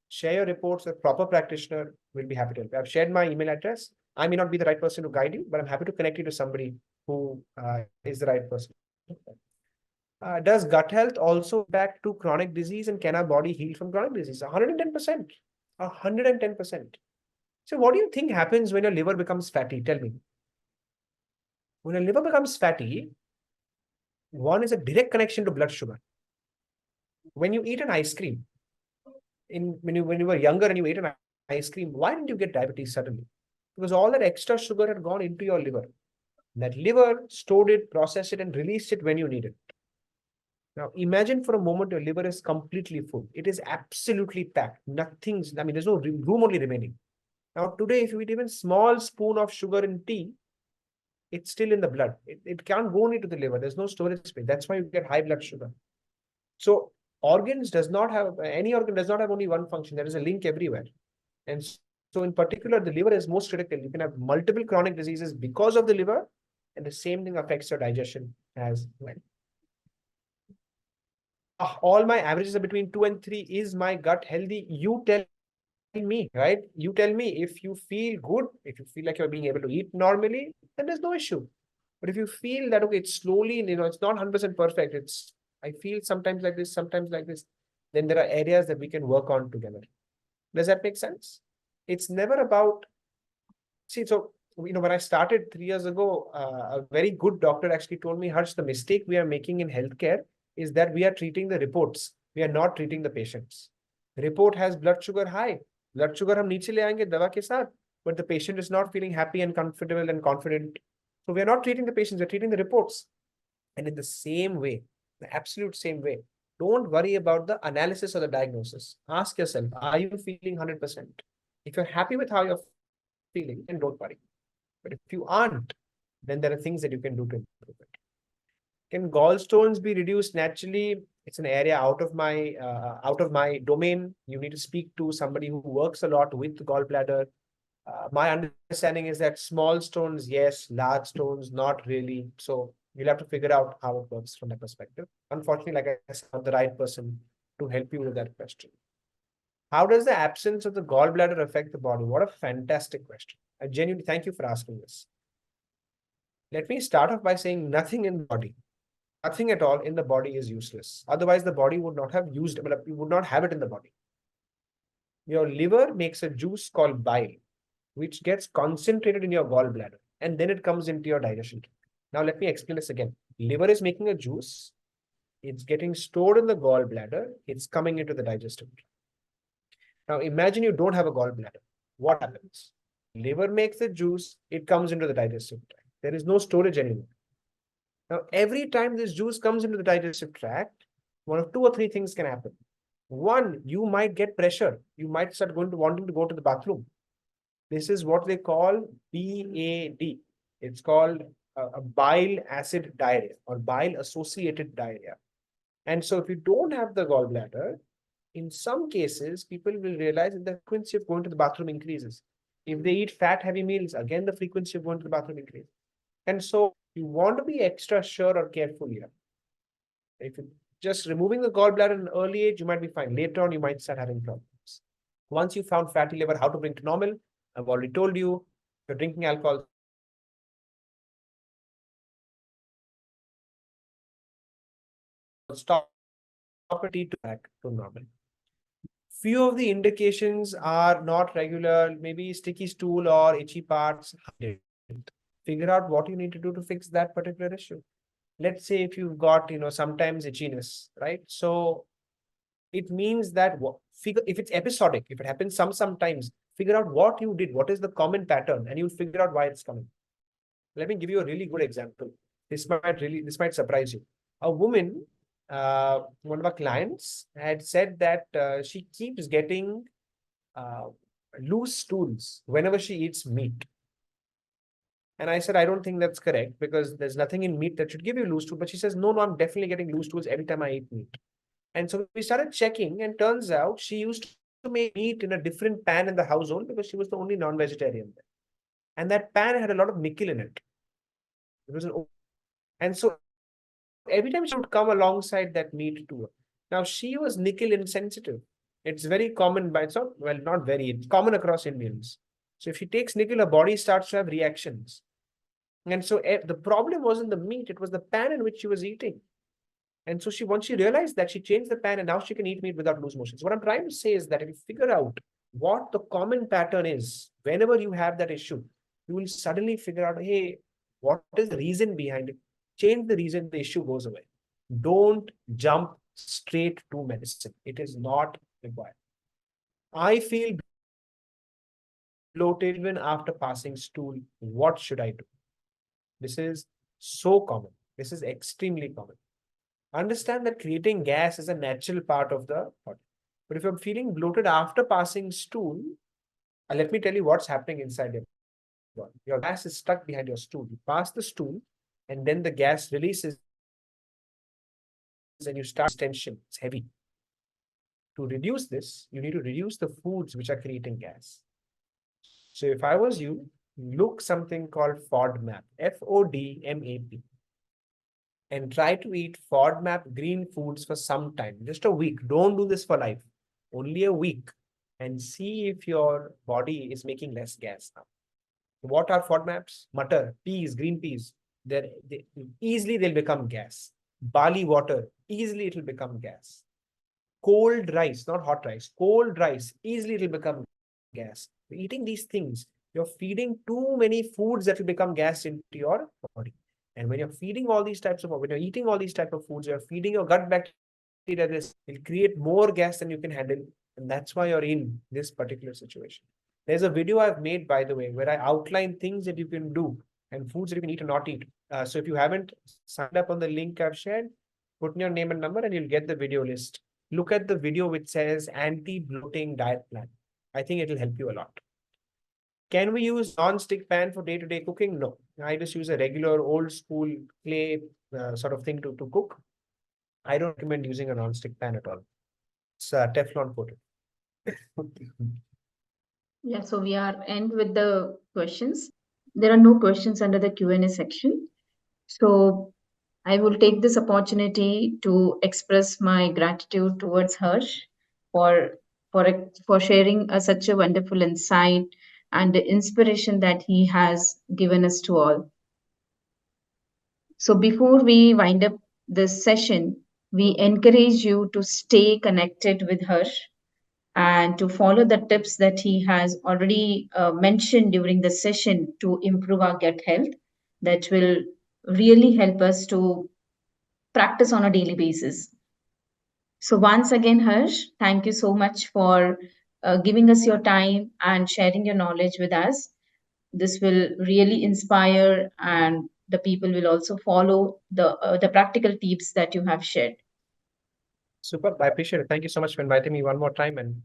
Share your reports with a proper practitioner. We'll be happy to help. I've shared my email address. I may not be the right person to guide you, but I'm happy to connect you to somebody who is the right person. Does gut health also back to chronic disease, and can our body heal from chronic disease? 110%. 110%. So what do you think happens when your liver becomes fatty? Tell me. When your liver becomes fatty, one is a direct connection to blood sugar. When you eat an ice cream, when you were younger and you ate an ice cream, why didn't you get diabetes suddenly? Because all that extra sugar had gone into your liver. That liver stored it, processed it, and released it when you need it. Now, imagine for a moment your liver is completely full. It is absolutely packed. Nothing's, I mean, there's no room only remaining. Now, today, if you eat even small spoon of sugar in tea, it's still in the blood. It can't go into the liver. There's no storage space. That's why you get high blood sugar. So organs does not have, any organ does not have only one function. There is a link everywhere. And so in particular, the liver is most critical. You can have multiple chronic diseases because of the liver, and the same thing affects your digestion as well. All my averages are between 2 and 3. Is my gut healthy? You tell me, right? You tell me. If you feel good, if you feel like you're being able to eat normally, then there's no issue. But if you feel that, okay, it's slowly, it's not 100% perfect, I feel sometimes like this, then there are areas that we can work on together. Does that make sense? It's never about, see, so, when I started 3 years ago, a very good doctor actually told me, Harsh, the mistake we are making in healthcare is that we are treating the reports. We are not treating the patients. The report has blood sugar high. Blood sugar hum niche le aayenge dawa ke saath, but the patient is not feeling happy and comfortable and confident. So we are not treating the patients, we're treating the reports. And in the same way, the absolute same way, don't worry about the analysis or the diagnosis. Ask yourself, are you feeling 100%? If you're happy with how you're feeling, then don't worry. But if you aren't, then there are things that you can do to improve it. Can gallstones be reduced naturally? It's an area out of my domain. You need to speak to somebody who works a lot with the gallbladder. My understanding is that small stones, yes, large stones, not really. So you'll have to figure out how it works from that perspective. Unfortunately, like I said, I'm not the right person to help you with that question. How does the absence of the gallbladder affect the body? What a fantastic question. I genuinely thank you for asking this. Let me start off by saying nothing in the body, nothing at all in the body is useless. Otherwise, the body would not have used, you would not have it in the body. Your liver makes a juice called bile, which gets concentrated in your gallbladder, and then it comes into your digestion. Now, let me explain this again. Liver is making a juice. It's getting stored in the gallbladder. It's coming into the digestive tract. Now, imagine you don't have a gallbladder. What happens? Liver makes the juice. It comes into the digestive tract. There is no storage anymore. Now, every time this juice comes into the digestive tract, one of two or three things can happen. One, you might get pressure. You might start wanting to go to the bathroom. This is what they call BAD. It's called a bile acid diarrhea or bile associated diarrhea. And so if you don't have the gallbladder, in some cases, people will realize that the frequency of going to the bathroom increases. If they eat fat heavy meals, again, the frequency of going to the bathroom increases. And so you want to be extra sure or careful here. If you just removing the gallbladder in an early age, you might be fine. Later on, you might start having problems. Once you found fatty liver, how to bring to normal, I've already told you. If you're drinking alcohol, stop it to back to normal. Few of the indications are not regular, maybe sticky stool or itchy parts. Figure out what you need to do to fix that particular issue. Let's say if you've got, sometimes itchiness, right? So it means that if it's episodic, if it happens sometimes, figure out what you did, what is the common pattern, and you'll figure out why it's coming. Let me give you a really good example. This might surprise you. A woman, one of our clients had said that she keeps getting loose stools whenever she eats meat. And I said, I don't think that's correct because there's nothing in meat that should give you loose stool. But she says, no, I'm definitely getting loose stools every time I eat meat. And so we started checking, and turns out she used to make meat in a different pan in the household because she was the only non-vegetarian there. And that pan had a lot of nickel in it. It was and so every time she would come alongside that meat to her. Now she was nickel insensitive. It's very common, but it's not very, it's common across Indians. So if she takes nickel, her body starts to have reactions. And so the problem wasn't the meat, it was the pan in which she was eating. And so once she realized that, she changed the pan and now she can eat meat without loose motions. What I'm trying to say is that if you figure out what the common pattern is, whenever you have that issue, you will suddenly figure out, hey, what is the reason behind it? Change the reason, the issue goes away. Don't jump straight to medicine. It is not required. I feel bloated even after passing stool. What should I do? This is so common. This is extremely common. Understand that creating gas is a natural part of the body. But if you're feeling bloated after passing stool, let me tell you what's happening inside your body. Your gas is stuck behind your stool. You pass the stool, and then the gas releases, and you start tension. It's heavy. To reduce this, you need to reduce the foods which are creating gas. So if I was you, look something called FODMAP, FODMAP, and try to eat FODMAP green foods for some time, just a week. Don't do this for life, only a week, and see if your body is making less gas now. What are FODMAPs? Mutter, peas, green peas. Easily they'll become gas. Barley water, easily it will become gas. Cold rice, not hot rice, cold rice, easily it will become gas. Eating these things, you're feeding too many foods that will become gas into your body. And when you're feeding all these types of, when you're eating all these types of foods, you're feeding your gut bacteria, this will create more gas than you can handle. And that's why you're in this particular situation. There's a video I've made, by the way, where I outline things that you can do and foods that you can eat or not eat. So if you haven't signed up on the link I've shared, put in your name and number and you'll get the video list. Look at the video which says anti-bloating diet plan. I think it'll help you a lot. Can we use non-stick pan for day-to-day cooking? No. I just use a regular old school clay sort of thing to cook. I don't recommend using a non-stick pan at all. It's Teflon coated. Yeah, so we are end with the questions. There are no questions under the Q&A section. So I will take this opportunity to express my gratitude towards Harsh for for sharing such a wonderful insight and the inspiration that he has given us to all. So before we wind up this session, we encourage you to stay connected with Harsh and to follow the tips that he has already mentioned during the session to improve our gut health. That will really help us to practice on a daily basis. So, once again, Harsh, thank you so much for giving us your time and sharing your knowledge with us. This will really inspire, and the people will also follow the practical tips that you have shared. Super. I appreciate it. Thank you so much for inviting me one more time, and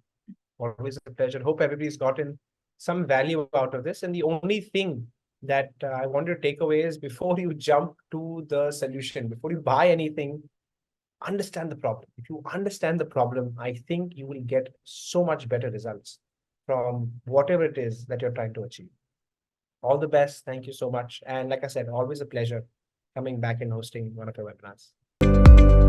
always a pleasure. Hope everybody's gotten some value out of this. And the only thing that I want to take away is before you jump to the solution, before you buy anything, understand the problem. If you understand the problem, I think you will get so much better results from whatever it is that you're trying to achieve. All the best. Thank you so much. And like I said, always a pleasure coming back and hosting one of your webinars.